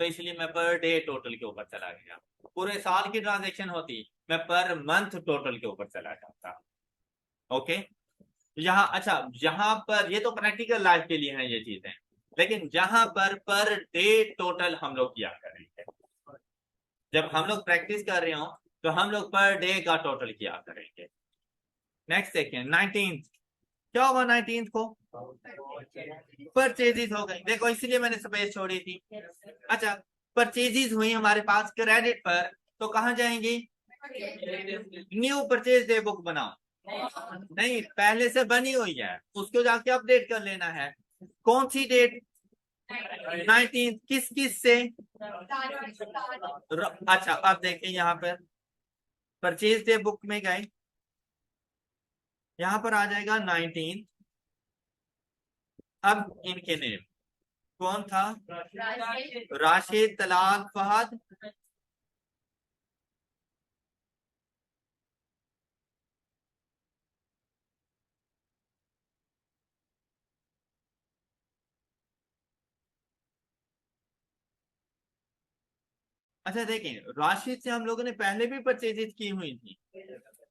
तो इसलिए मैं पर डे टोटल के ऊपर चला गया। पूरे साल की ट्रांजेक्शन होती, मैं पर मंथ टोटल के ऊपर चला जाता। ओके, यहाँ अच्छा, यहाँ पर ये तो प्रैक्टिकल लाइफ के लिए है ये चीजें, लेकिन जहां पर डे टोटल हम लोग किया करेंगे, जब हम लोग प्रैक्टिस कर रहे हो तो हम लोग पर डे का टोटल किया करेंगे। नेक्स्ट देखिए 19, क्या होगा 19 को? परचेजेस हो गई, देखो इसलिए मैंने स्पेस छोड़ी थी। अच्छा, परचेजेस हुई हमारे पास क्रेडिट पर, तो कहाँ जाएंगी? न्यू परचेज डे बुक बनाओ। नहीं, पहले से बनी हुई है, उसको जाके अपडेट कर लेना है। कौन सी डेट? 19, किस किस से? अच्छा, अब देखें यहाँ पर परचेज डे बुक में गए, यहाँ पर आ जाएगा 19। अब इनके नेम कौन था? राशिद, तलाल, फहद। अच्छा देखिए, राशिद से हम लोगों ने पहले भी परचेजेस की हुई थी,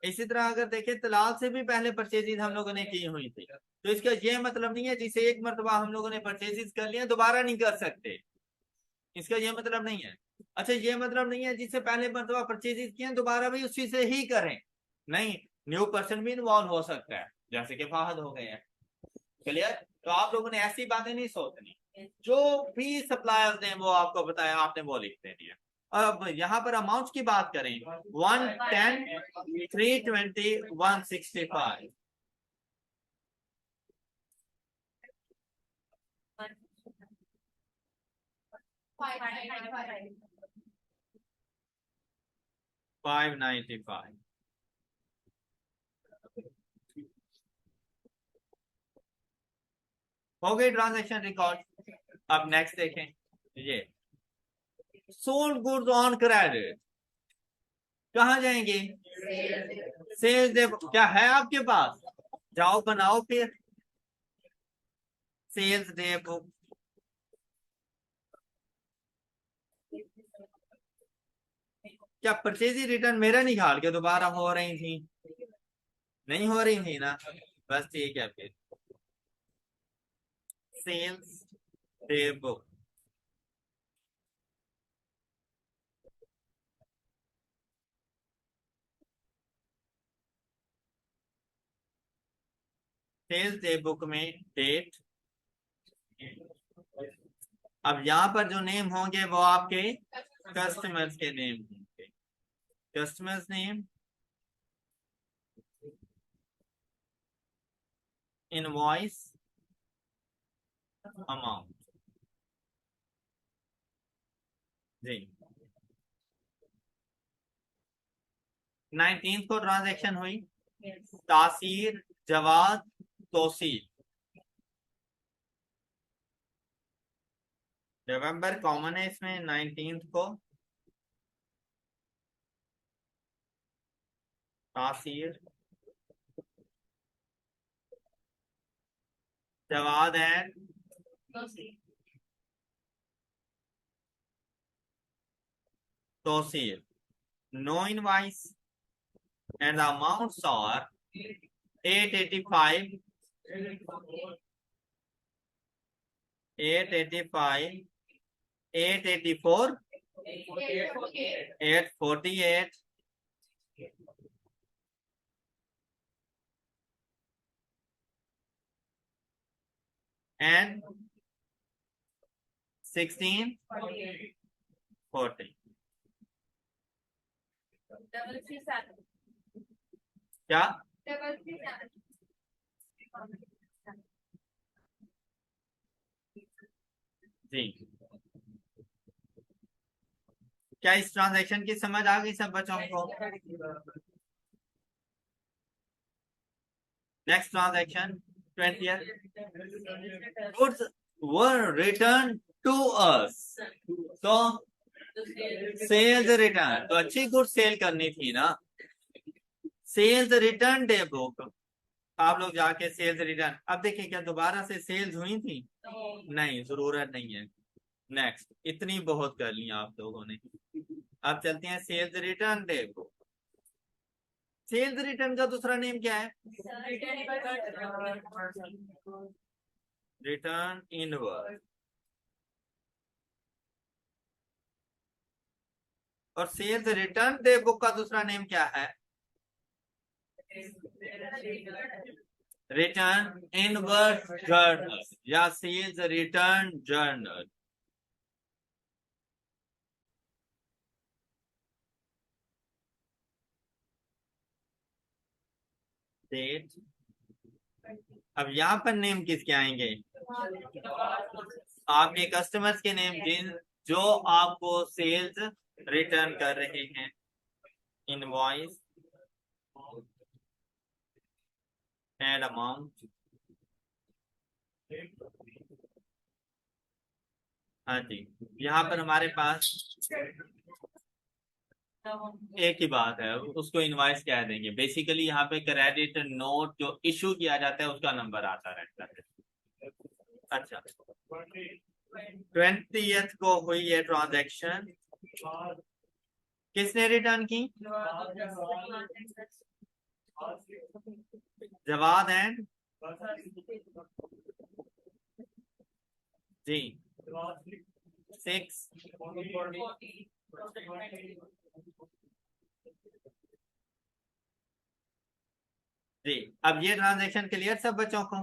इसी तरह अगर देखें तलाल से भी पहले परचेजेस हम लोगों ने की हुई थी, तो इसका ये मतलब नहीं है जिसे एक मरतबा हम लोगों ने परचेजेस कर लिया दोबारा नहीं कर सकते, इसका ये मतलब नहीं है। अच्छा, ये मतलब नहीं है जिससे पहले मरतबा परचेजेस किए दोबारा भी उसी से ही करें, नहीं, न्यू पर्सन भी इन्वॉल्व हो सकता है। जैसे कि फाहद हो गए हैं। क्लियर? तो आप लोगों ने ऐसी बातें नहीं सोचनी, जो भी सप्लायर्स ने वो आपको बताया आपने वो लिख देनी है। अब यहाँ पर अमाउंट की बात करें, 110, 320, 165। $595। हो गई ट्रांजेक्शन रिकॉर्ड। अब नेक्स्ट देखें, ये सोल्ड गुड्स ऑन क्रेडिट कहाँ जाएंगे? Sales day. क्या है आपके पास? जाओ बनाओ फिर सेल्स डे बुक। क्या परचेज रिटर्न मेरा निकाल के दोबारा हो रही थी? नहीं हो रही थी ना? बस ठीक है फिर sales day book. Sales day book में डेट। अब यहाँ पर जो नेम होंगे वो आपके कस्टमर्स के नेम होंगे। Customers name, invoice, amount. जी 19 को ट्रांजैक्शन हुई। तासीर, जवाद, तोसीर। नवंबर कॉमन है इसमें 19 को। Taseer, Jawad and Tauseer. No invoice and the amounts are 885, 885, 884, 848, and 1640। क्या? जी, क्या इस ट्रांजैक्शन की समझ आ गई सब बच्चों को? Next transaction 20th, goods were returned to us। तो सेल्स रिटर्न तो अच्छी गुड सेल करनी थी ना। सेल्स रिटर्न डे बुक, आप लोग जाके सेल्स रिटर्न। अब देखिए क्या दोबारा से सेल्स हुई थी? नहीं, जरूरत नहीं है। नेक्स्ट, इतनी बहुत कर ली आप लोगों ने। अब चलते हैं sales return day book. Sales return का दूसरा नेम क्या है? Return inwards. और सेल्स रिटर्न डे बुक का दूसरा नेम क्या है? रिटर्न इनवर्स जर्नल या सेल्स रिटर्न जर्नल। डेट। अब यहाँ पर नेम किसके आएंगे? आपके कस्टमर्स के नेम, जिन जो आपको सेल्स रिटर्न कर रहे हैं। Invoice and amount. हाँ जी, यहाँ पर हमारे पास एक ही बात है, उसको इनवॉइस कह देंगे। बेसिकली यहाँ पे क्रेडिट नोट जो इशू किया जाता है उसका नंबर आता रहता है। अच्छा, 20th को हुई ये ट्रांजैक्शन, किसने रिटर्न की? जवाद एंड जी 6। जी। अब ये ट्रांजेक्शन क्लियर सब बच्चों को?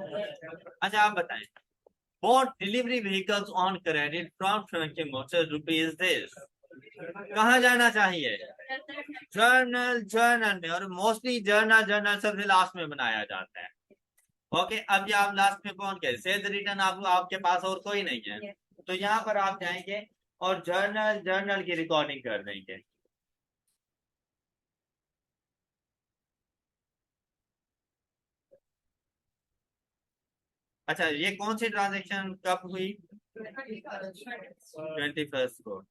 अच्छा आप बताएं, bought delivery vehicles on credit from Franklin Motors rupees this। कहाँ जाना चाहिए? जर्नल, जर्नल में, और मोस्टली जर्नल, जर्नल सबसे लास्ट में बनाया जाता है। ओके, अब ये आप लास्ट में पहुंच गए, सेल्स रिटर्न आप आपके पास और कोई नहीं है, तो यहाँ पर आप जाएंगे और जर्नल, जर्नल की रिकॉर्डिंग कर देंगे। अच्छा, ये कौन सी ट्रांजेक्शन कब हुई? 21st को।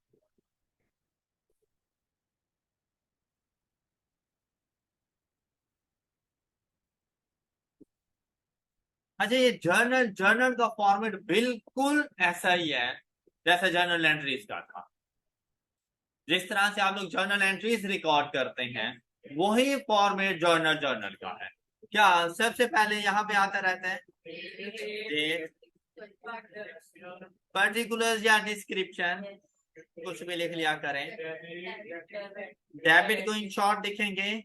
अच्छा, ये जर्नल, जर्नल का फॉर्मेट बिल्कुल ऐसा ही है जैसा जर्नल एंट्रीज का था। जिस तरह से आप लोग जर्नल एंट्रीज रिकॉर्ड करते हैं, वही फॉर्मेट जर्नल, जर्नल का है। क्या सबसे पहले यहाँ पे आता रहता है डेट, पर्टिकुलर्स या डिस्क्रिप्शन, कुछ भी लिख लिया करें। डेबिट को इन शॉर्ट लिखेंगे,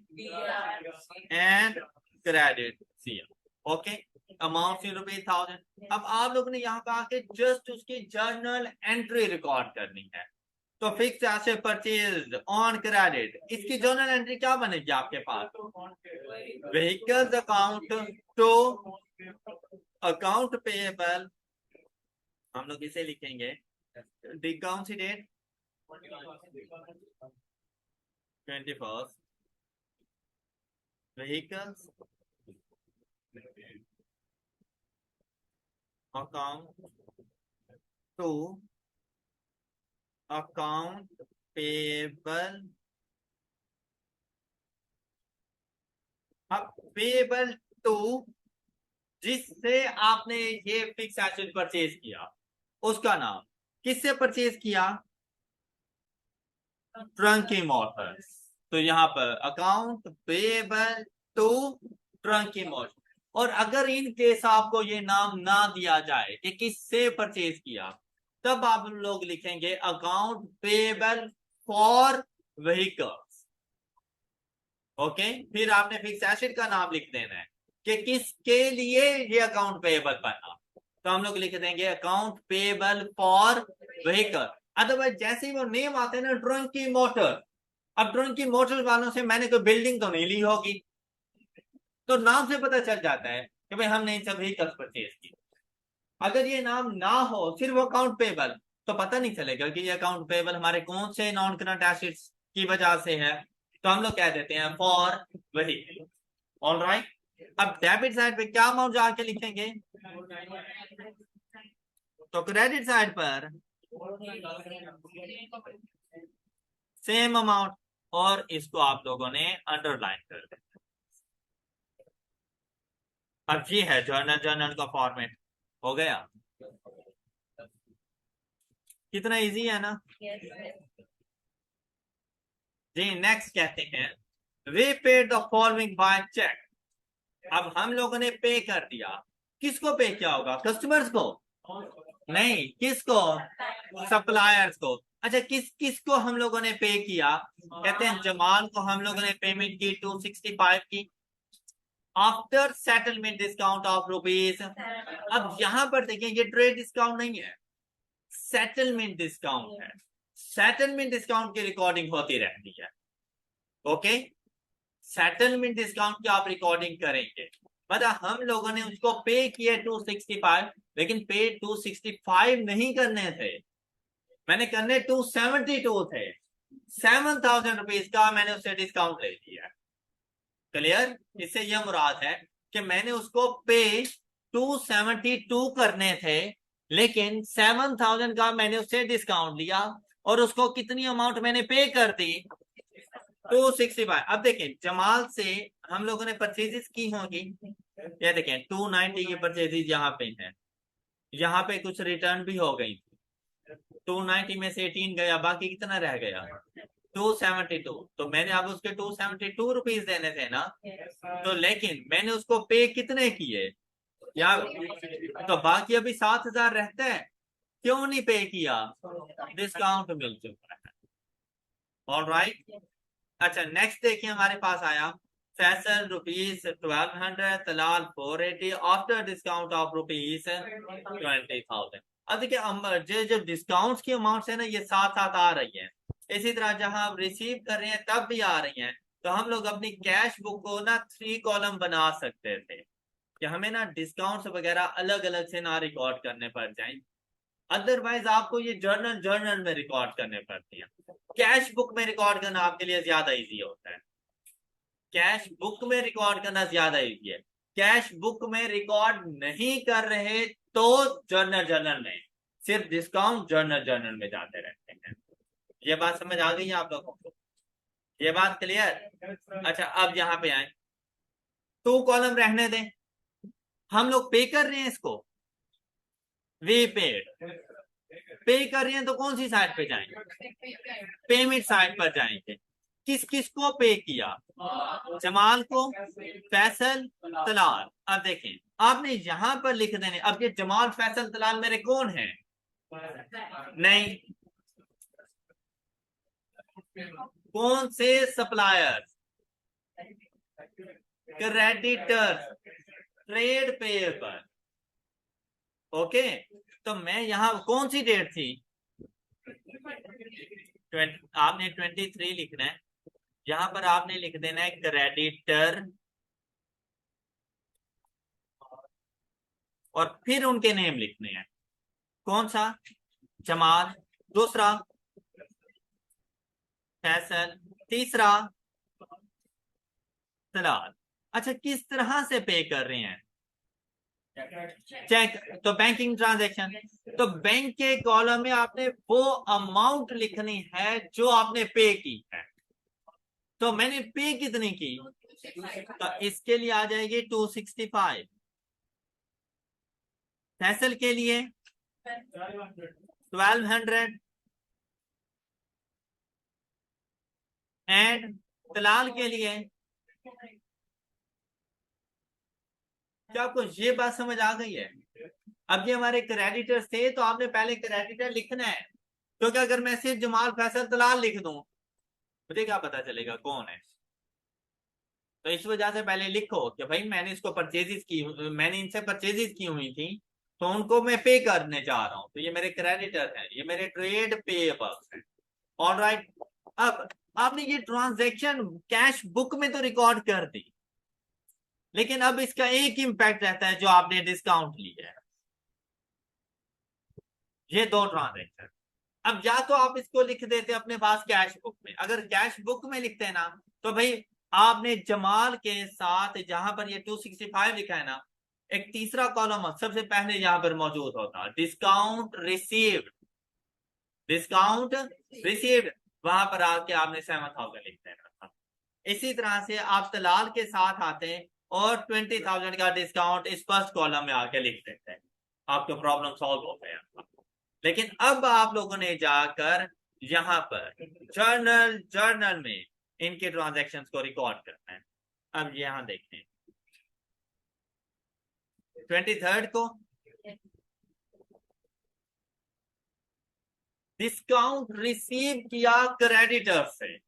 and credit C. Okay, amount ₹1000। अब आप लोग ने यहाँ पे आके जस्ट उसकी जर्नल एंट्री रिकॉर्ड करनी है। तो fix asset purchase on credit, इसकी जर्नल एंट्री क्या बनेगी आपके पास? Vehicles account to account payable, हम लोग इसे लिखेंगे, कौन सी date? 21st। Vehicles account to account payable. अब पेएबल टू, जिससे आपने ये फिक्स एसेट परचेज किया, उसका नाम, किससे परचेज किया? ट्रंकी मोटर्स। तो यहाँ पर अकाउंट पेएबल टू ट्रंकी मोटर्स। और अगर इन केस आपको ये नाम ना दिया जाए कि किससे परचेज किया, तब आप लोग लिखेंगे account payable for vehicles. Okay, फिर आपने फिक्स एसेट का नाम लिख देना है कि किसके लिए ये अकाउंट पेएबल बना। तो हम लोग लिख देंगे account payable for vehicle. Otherwise जैसे ही वो नेम आते हैं ना, ट्रंकी मोटर, अब ट्रंकी मोटर वालों से मैंने कोई बिल्डिंग तो नहीं ली होगी, तो नाम से पता चल जाता है कि भाई हमने इन सब व्हीकल्स परचेज की। अगर ये नाम ना हो, सिर्फ अकाउंट पेबल, तो पता नहीं चलेगा कि ये अकाउंट पेबल हमारे कौन से नॉन करंट एसेट्स की वजह से है। तो हम लोग कह देते हैं फॉर व्हीकल। All right. अब डेबिट साइड पे क्या अमाउंट जाके लिखेंगे? तो क्रेडिट साइड पर सेम अमाउंट, और इसको आप लोगों ने अंडरलाइन कर दिया। अब ये है जर्नल, जर्नल का फॉर्मेट हो गया। कितना इजी है ना? जी, नेक्स्ट कहते हैं we paid the following by cheque. अब हम लोगों ने पे कर दिया, किसको पे किया होगा? कस्टमर्स को? नहीं, किसको? सप्लायर्स को। अच्छा, किस किसको हम लोगों ने पे किया? कहते हैं जमाल को हम लोगों ने पेमेंट की 265 की, after settlement discount of rupees. अब यहां पर देखिए, ये ट्रेड डिस्काउंट नहीं है, सेटलमेंट डिस्काउंट है। सेटलमेंट डिस्काउंट की रिकॉर्डिंग होती रहती है। ओके, सेटलमेंट डिस्काउंट की आप रिकॉर्डिंग करेंगे। मतलब हम लोगों ने उसको पे किए 265, लेकिन पे 265 नहीं करने थे, मैंने करने 272 थे। 7,000 रुपीज का मैंने उससे डिस्काउंट ले लिया। क्लियर? इससे यह मुराद है कि मैंने उसको पे 272 करने थे, लेकिन 7,000 का मैंने उससे डिस्काउंट लिया, और उसको कितनी अमाउंट मैंने पे कर दी? 265। अब देखें, जमाल से हम लोगों ने परचेजेस की होंगी, ये देखें 290 की परचेजेस यहाँ पे हैं, यहाँ पे कुछ रिटर्न भी हो गई। 290 में से 18 गया, बाकी कितना रह गया? 272। तो मैंने अब उसके 272 रुपीज देने थे ना, तो लेकिन मैंने उसको पे कितने किए? या तो बाकी अभी 7,000 रहता है, क्यों नहीं पे किया? डिस्काउंट मिल चुका है। All right. अच्छा, नेक्स्ट देखिए हमारे पास आया Faisal ₹1200, Talal 480 after discount of ₹20,000। अब देखिए जो डिस्काउंट्स की अमाउंट है ना, ये साथ साथ आ रही है। इसी तरह जहां हम रिसीव कर रहे हैं तब भी आ रही हैं। तो हम लोग अपनी कैश बुक को ना 3 कॉलम बना सकते थे कि हमें ना डिस्काउंट्स वगैरह अलग अलग से ना रिकॉर्ड करने पड़ जाएं। अदरवाइज आपको ये जर्नल जर्नल में रिकॉर्ड करने पड़ती है। कैश बुक में रिकॉर्ड करना आपके लिए ज्यादा इजी होता है। कैश बुक में रिकॉर्ड करना ज्यादा इजी है। कैश बुक में रिकॉर्ड नहीं कर रहे तो जर्नल जर्नल में, सिर्फ डिस्काउंट जर्नल जर्नल में जाते रहते हैं। ये बात समझ आ गई है आप लोगों को? ये बात क्लियर? अच्छा, अब यहां पे आए, 2 कॉलम रहने दें। हम लोग पे कर रहे हैं इसको, वी पेड। पे कर रहे हैं तो कौन सी साइड पे जाएंगे? पेमेंट साइड पर जाएंगे। किस किस को पे किया? जमाल को, फैसल, तलाल। अब देखें, आपने यहां पर लिख देने। अब ये जमाल फैसल तलाल मेरे कौन है? नहीं, कौन से supplier? Creditor, trade paper. Okay, तो मैं यहां कौन सी डेट थी? आपने 23 लिखना है। यहां पर आपने लिख देना है क्रेडिटर, और फिर उनके नेम लिखने हैं। कौन सा? जमाल, दूसरा फैसल, तीसरा तलाल। अच्छा, किस तरह से पे कर रहे हैं? चेक, तो बैंकिंग ट्रांजैक्शन। तो बैंक के कॉलम में आपने वो अमाउंट लिखनी है जो आपने पे की है। तो मैंने पे कितनी की? तो इसके लिए आ जाएगी 265। फैसल के लिए 1200 एंड तलाल के लिए। क्या आपको ये बात समझ आ गई है? अब ये हमारे क्रेडिटर्स थे, तो आपने पहले क्रेडिटर लिखना है, क्योंकि अगर मैं सिर्फ जमाल फैसल तलाल लिख दूं, मुझे क्या पता चलेगा कौन है? तो इस वजह से पहले लिखो कि भाई मैंने इसको परचेजेस की, मैंने इनसे परचेजेस की हुई थी, तो उनको मैं पे करने जा रहा हूं, तो ये मेरे क्रेडिटर हैं, ये मेरे ट्रेड पेएबल्स हैं। ऑलराइट। अब आपने ये ट्रांजैक्शन कैश बुक में तो रिकॉर्ड कर दी, लेकिन अब इसका एक इम्पैक्ट रहता है जो आपने डिस्काउंट लिया है। ये 2 ट्रांजैक्शन। अब या तो आप इसको लिख देते अपने पास कैश बुक में। अगर कैश बुक में लिखते हैं ना, तो भाई आपने जमाल के साथ जहां पर ये 265 लिखा है ना, एक तीसरा कॉलम सबसे पहले यहां पर मौजूद होता, डिस्काउंट रिसीव्ड। डिस्काउंट रिसीव्ड, वहां पर आके आपने 7,000 लिख देना था। इसी तरह से आप तलाल के साथ आते हैं और 20,000 का डिस्काउंट इस फर्स्ट कॉलम में आके लिख देते हैं। आपका प्रॉब्लम सॉल्व हो गया। लेकिन अब आप लोगों ने जाकर यहां पर जर्नल जर्नल में इनके ट्रांजैक्शंस को रिकॉर्ड करना है। अब यहां देखें, 23 को डिस्काउंट रिसीव किया क्रेडिटर से,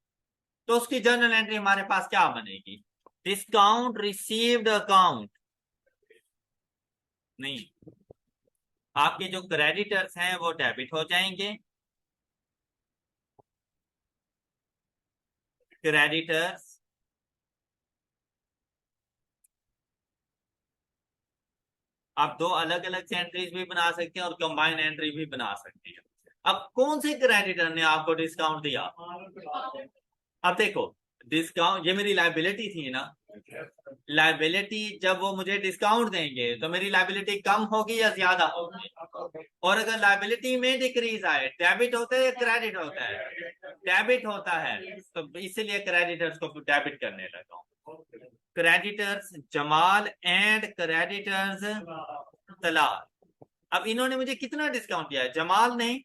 तो उसकी जर्नल एंट्री हमारे पास क्या बनेगी? Discount received account. नहीं, आपके जो क्रेडिटर्स हैं वो डेबिट हो जाएंगे। क्रेडिटर्स, आप 2 अलग अलग से एंट्रीज भी बना सकते हैं और कंबाइन एंट्री भी बना सकते हैं। अब कौन से क्रेडिटर ने आपको डिस्काउंट दिया? अब देखो, डिस्काउंट ये मेरी लाइबिलिटी थी ना। लाइबिलिटी, जब वो मुझे डिस्काउंट देंगे तो मेरी लाइबिलिटी कम होगी या ज्यादा होगी? और अगर लाइबिलिटी में डिक्रीज आए, डेबिट होता है या क्रेडिट होता है? डेबिट होता है, तो इसीलिए क्रेडिटर्स को डेबिट करने लगा हूं। Creditors Jamal and creditors Talal. अब इन्होंने मुझे कितना डिस्काउंट दिया है? जमाल ने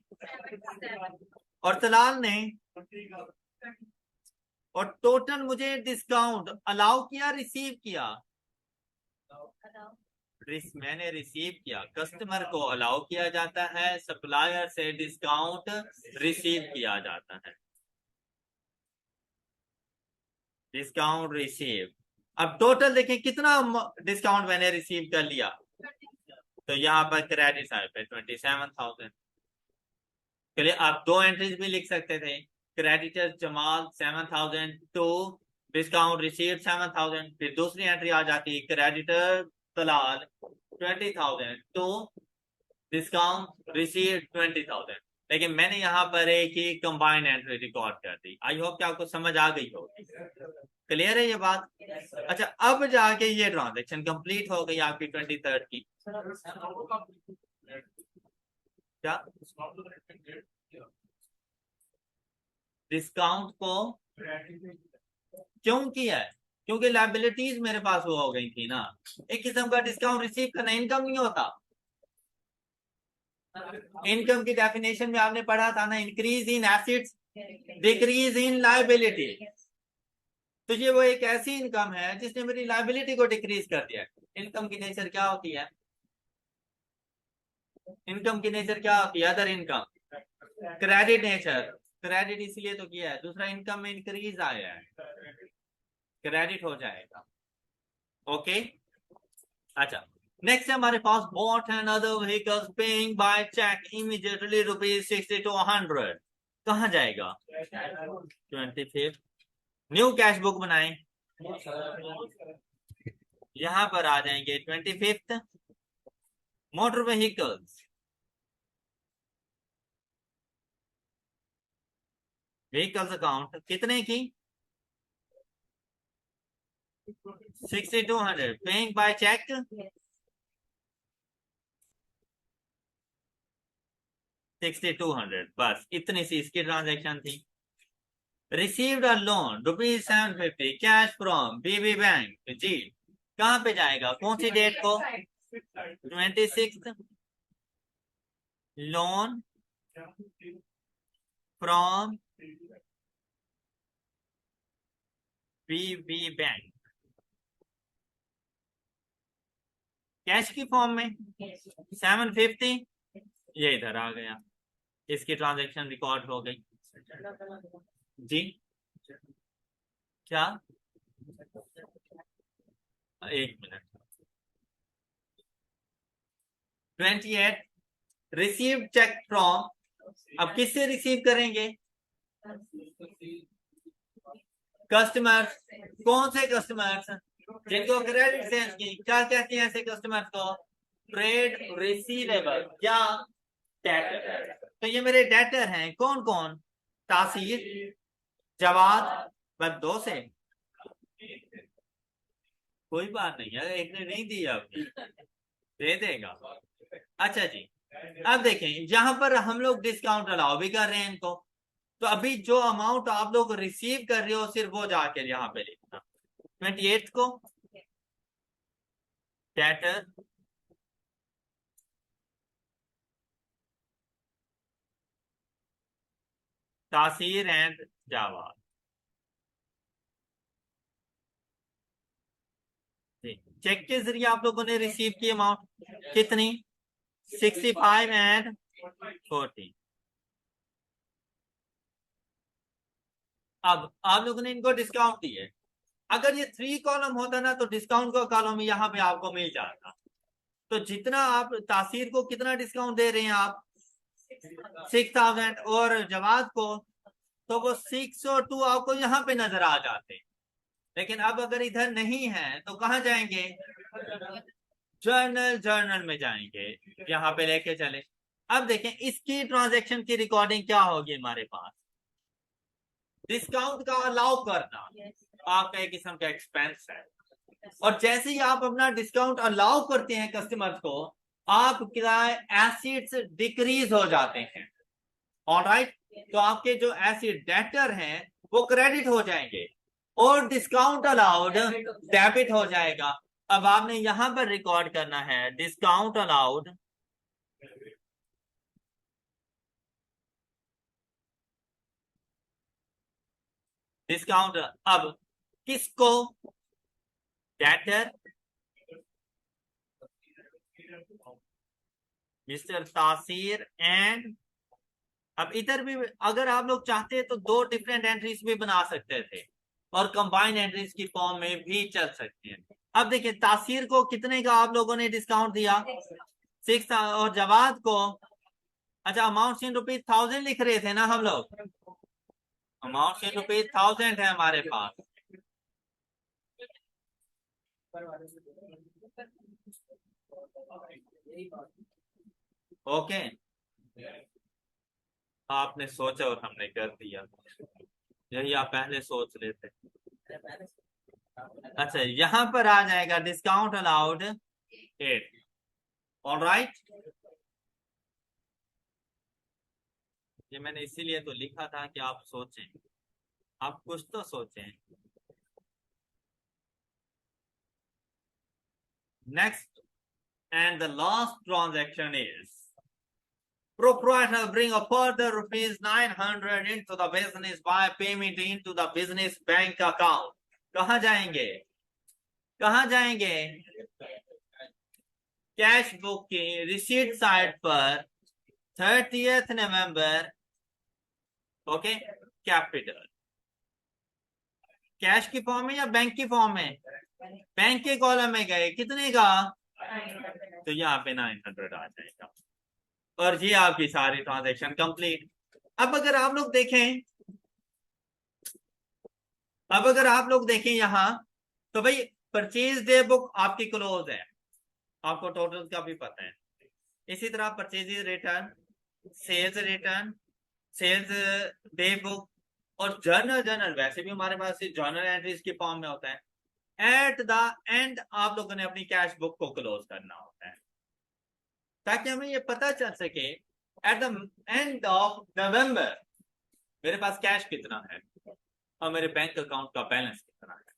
और तलाल ने। और टोटल मुझे डिस्काउंट अलाउ किया, रिसीव किया? मैंने रिसीव किया। कस्टमर को अलाउ किया जाता है, सप्लायर से डिस्काउंट रिसीव किया जाता है। डिस्काउंट रिसीव, अब टोटल देखें कितना डिस्काउंट मैंने रिसीव कर लिया, तो यहाँ पर क्रेडिट साइड पे 27,000। चलिए आप दो एंट्रीज भी लिख सकते थे, creditor Jamal 7,000 to discount received 7,000, फिर दूसरी एंट्री आ जाती है creditor Talal 20,000 to discount received 20,000। लेकिन मैंने यहाँ पर एक ही कंबाइंड एंट्री रिकॉर्ड कर दी। आई होप कि आपको समझ आ गई होगी। क्लियर है ये बात? अच्छा, अब जाके ये ट्रांजेक्शन कंप्लीट हो गई आपकी 23rd की। क्या डिस्काउंट को क्यों किया है? क्योंकि लाइबिलिटीज मेरे पास वो हो गई थी ना। एक किस्म का डिस्काउंट रिसीव करना इनकम नहीं होता। इनकम की डेफिनेशन में आपने पढ़ा था ना, increase in assets decrease in liability. तो ये वो एक ऐसी इनकम है जिसने मेरी लाइबिलिटी को डिक्रीज कर दिया। इनकम की नेचर क्या होती है? इनकम की नेचर क्या होती है? Other income credit nature. Credit इसलिए तो किया है, दूसरा इनकम में इंक्रीज आया है, क्रेडिट हो जाएगा। ओके अच्छा, नेक्स्ट है हमारे पास bought and other vehicles paying by cheque immediately ₹60 to 100। कहाँ जाएगा? 25th। न्यू कैश बुक बनाएं, यहां पर आ जाएंगे 25th। Motor vehicles, vehicles account कितने की? 6200 पेइंग बाय चेक 6200, बस इतनी सी इसकी ट्रांजैक्शन थी। Received a loan ₹750 cash from BB bank. जी कहां पे जाएगा? कौन सी डेट को? 26th। Loan from BB bank, cash की फॉर्म में 750, ये इधर आ गया, इसकी ट्रांजैक्शन रिकॉर्ड हो गई। जी क्या? एक मिनट। 28 रिसीव चेक फ्रॉम, अब किससे रिसीव करेंगे? कस्टमर्स। कौन से कस्टमर्स? जिनको क्रेडिट सेल्स की, क्या कहते हैं ऐसे कस्टमर्स को? ट्रेड रिसीवेबल या डेटर। तो ये मेरे डेटर हैं, कौन कौन? तासीर, जवाद, बस दो से। कोई बात नहीं है, एक ने नहीं दी आपने, दे देगा। अच्छा जी, अब देखें यहां पर हम लोग डिस्काउंट अलाउ भी कर रहे हैं इनको, तो अभी जो अमाउंट आप लोग रिसीव कर रहे हो सिर्फ वो जाके यहाँ पे लिखना। 28 को डेटर तासीर एंड जावाद। चेक के जरिए आप लोगों ने रिसीव की अमाउंट कितनी? 65 एंड 40। अब आप लोगों ने इनको डिस्काउंट दिए, अगर ये 3 कॉलम होता ना तो डिस्काउंट का कॉलम यहाँ पे आपको मिल जाता। तो जितना आप तासीर को कितना डिस्काउंट दे रहे हैं आप? 6000, और जवाद को तो वो 602 आपको यहाँ पे नजर आ जाते। लेकिन अब अगर इधर नहीं है तो कहाँ जाएंगे? जर्नल में जाएंगे, यहाँ पे लेके चले। अब देखें इसकी ट्रांजैक्शन की रिकॉर्डिंग क्या होगी हमारे पास? डिस्काउंट का अलाउ करना आपका एक किस्म का एक्सपेंस है, और जैसे ही आप अपना डिस्काउंट अलाउ करते हैं कस्टमर्स को, आपका एसिड्स डिक्रीज हो जाते हैं। ऑलराइट, तो आपके जो एसिड डेटर हैं वो क्रेडिट हो जाएंगे और डिस्काउंट अलाउड डेबिट हो जाएगा। अब आपने यहां पर रिकॉर्ड करना है डिस्काउंट अलाउड डिस्काउंट। अब किसको? डेटर मिस्टर तासीर एंड, अब इधर भी अगर आप लोग चाहते हैं तो दो डिफरेंट एंट्रीज भी बना सकते थे। और कंबाइंड एंट्रीज की फॉर्म में भी चल सकती है। अब देखिए तासीर को कितने का आप लोगों ने डिस्काउंट दिया, 6, और जवाद को, अच्छा अमाउंट इन ₹1000 लिख रहे थे ना हम लोग, अमाउंट इन ₹1000 है हमारे पास। ओके, आपने सोचा और हमने कर दिया, यही आप पहले सोच रहे थे। अच्छा यहां पर आ जाएगा डिस्काउंट अलाउड 8। ऑलराइट, ये मैंने इसीलिए तो लिखा था कि आप सोचें, आप कुछ तो सोचें। Next and the last transaction is proprietor bring a further ₹900 into the business by payment into the business bank account। कहां जाएंगे, कहां जाएंगे, कैश बुक की रिसीट साइड पर 30 नवंबर, ओके, कैपिटल कैश की फॉर्म में या बैंक की फॉर्म में, बैंक के कॉलम में गए, कितने का, तो यहाँ पे 900 आ जाएगा और ये आपकी सारी ट्रांजेक्शन कंप्लीट। अब अगर आप लोग देखें, अब अगर आप लोग देखें यहां, तो भाई परचेज डे बुक आपकी क्लोज है, आपको टोटल का भी पता है। इसी तरह purchase return, sales return, sales day book और जर्नल, जर्नल वैसे भी हमारे पास जर्नल एंट्रीज की फॉर्म में होता है। एट द एंड आप लोगों ने अपनी कैश बुक को क्लोज करना होता है, ताकि हमें ये पता चल सके at the end of November मेरे पास कैश कितना है और मेरे बैंक अकाउंट का बैलेंस कितना है।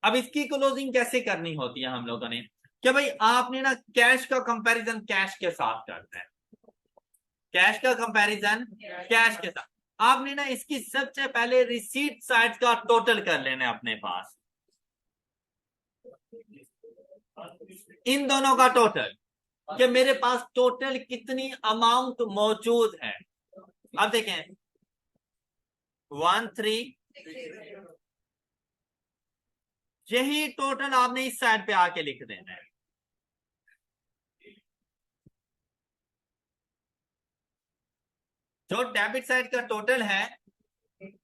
अब इसकी क्लोजिंग कैसे करनी होती है हम लोगों ने, कि भाई आपने ना कैश का कंपैरिजन कैश के साथ करना है, कैश का कंपैरिजन कैश के साथ। आपने ना इसकी सबसे पहले रिसीट साइड का टोटल कर लेना है अपने पास, इन दोनों का टोटल, कि मेरे पास टोटल कितनी अमाउंट मौजूद है। अब देखें 13, यही टोटल आपने इस साइड पे आके लिख देना है। जो डेबिट साइड का टोटल है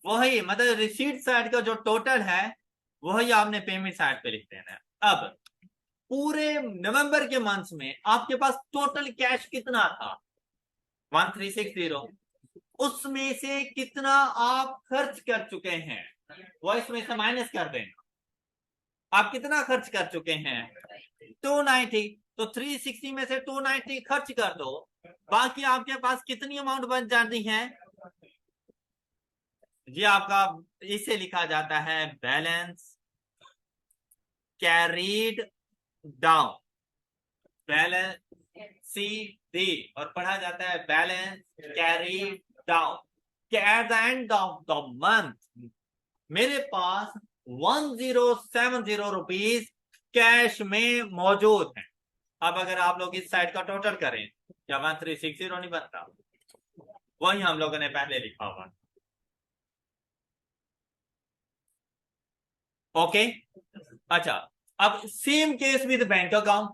वही, मतलब रिसीट साइड का जो टोटल है वही आपने पेमेंट साइड पे लिख देना है। अब पूरे नवंबर के मंथ में आपके पास टोटल कैश कितना था, 1360, उसमें से कितना आप खर्च कर चुके हैं वो इसमें से माइनस कर देना। आप कितना खर्च कर चुके हैं, 290, तो 360 में से 290 खर्च कर दो, बाकी आपके पास कितनी अमाउंट बच जाती है, ये आपका, इसे लिखा जाता है balance carried down, balance CD, और पढ़ा जाता है बैलेंस कैरीड डाउन, कि at the end of the month मेरे पास 1070 रुपीज कैश में मौजूद है। अब अगर आप लोग इस साइड का टोटल करें, या 1360 नहीं बनता, वही हम लोगों ने पहले लिखा हुआ। ओके, अच्छा अब same case with bank account,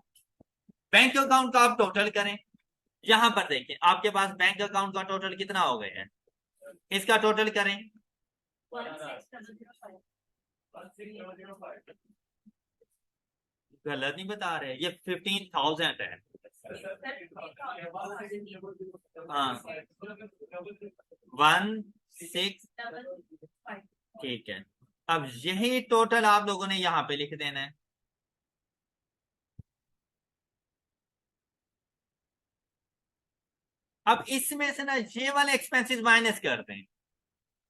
bank account का आप टोटल करें। यहां पर देखिए आपके पास बैंक अकाउंट का टोटल कितना हो गया है, इसका टोटल करें, गलत नहीं बता रहे, ये 15,000 है। हाँ 16, ठीक है। अब यही टोटल आप लोगों ने यहाँ पे लिख देना है। अब इसमें से ना ये वाले एक्सपेंसेस माइनस कर दें,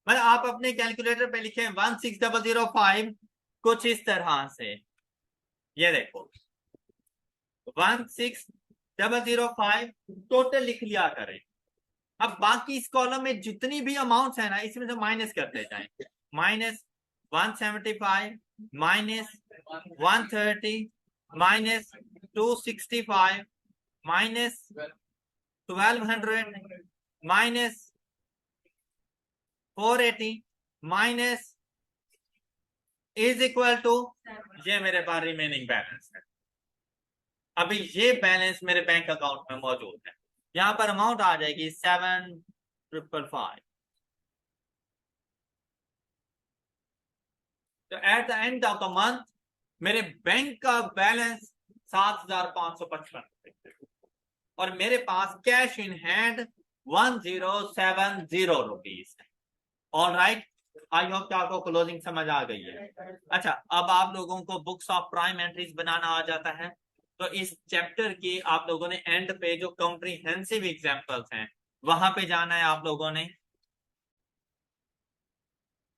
मतलब आप अपने कैलकुलेटर पे लिखें 16005, कुछ इस तरह से, ये देखो 16005 टोटल लिख लिया करें। अब बाकी इस कॉलम में जितनी भी अमाउंट है ना इसमें से माइनस करते जाएं, -175, -130, -265, -1200, -480, इज इक्वल टू, ये मेरे पास रिमेनिंग बैलेंस है। अभी ये बैलेंस मेरे बैंक अकाउंट में मौजूद है। यहां पर अमाउंट आ जाएगी 7,555। तो at the end of the month मेरे बैंक का बैलेंस 7,555 और मेरे पास कैश इन हैंड 1070 रुपीज है। ऑल राइट, आई होप कि आपको क्लोजिंग समझ आ गई है। अच्छा, अब आप लोगों को बुक्स ऑफ प्राइम एंट्रीज बनाना आ जाता है। तो इस चैप्टर की आप लोगों ने एंड पे जो कॉम्प्रिहेंसिव एग्जांपल्स हैं वहां पे जाना है आप लोगों ने।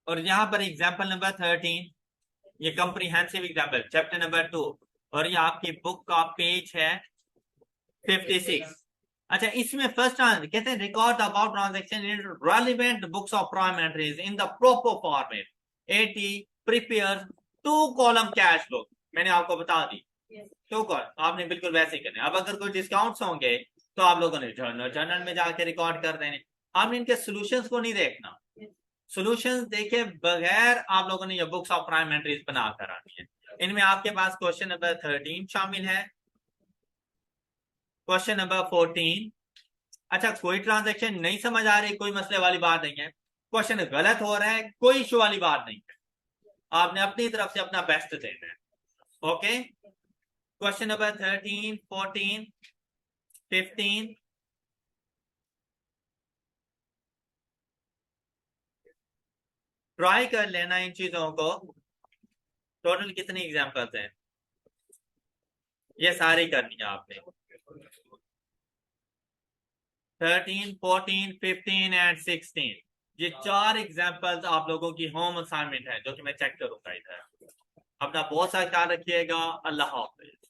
और यहाँ पर एग्जांपल नंबर 13, ये कॉम्प्रिहेंसिव एग्जांपल चैप्टर नंबर 2, और ये आपकी बुक का पेज है 56। अच्छा, इसमें फर्स्ट कहते हैं record about transaction in relevant books of prime entries in the proper format. 80 prepare 2 column cash book. मैंने आपको बता दी 2 कॉलम, आपने बिल्कुल वैसे ही करने। अब अगर कोई डिस्काउंट्स होंगे तो आप लोगों ने जर्नल में जाके रिकॉर्ड कर देने। आपने इनके सॉल्यूशंस को नहीं देखना, सॉल्यूशंस देखे बगैर आप लोगों ने ये बुक्स ऑफ प्राइम एंट्रीज बना कर आनी है। इनमें आपके पास क्वेश्चन नंबर 13 शामिल है, क्वेश्चन नंबर 14। अच्छा, कोई ट्रांजैक्शन नहीं समझ आ रही, कोई मसले वाली बात नहीं है, क्वेश्चन गलत हो रहा है, कोई इशू वाली बात नहीं है, आपने अपनी तरफ से अपना बेस्ट देना है। ओके, क्वेश्चन नंबर 13, 14, 15, ट्राई कर लेना इन चीजों को। टोटल कितनी एग्जांपल्स हैं, ये सारी करनी है आपने। 13, 14, 15 एंड 16, ये 4 एग्जांपल्स आप लोगों की होम असाइनमेंट है जो कि मैं चेक करूंगा इधर। अपना बहुत सारा ख्याल रखिएगा। अल्लाह हाफिज।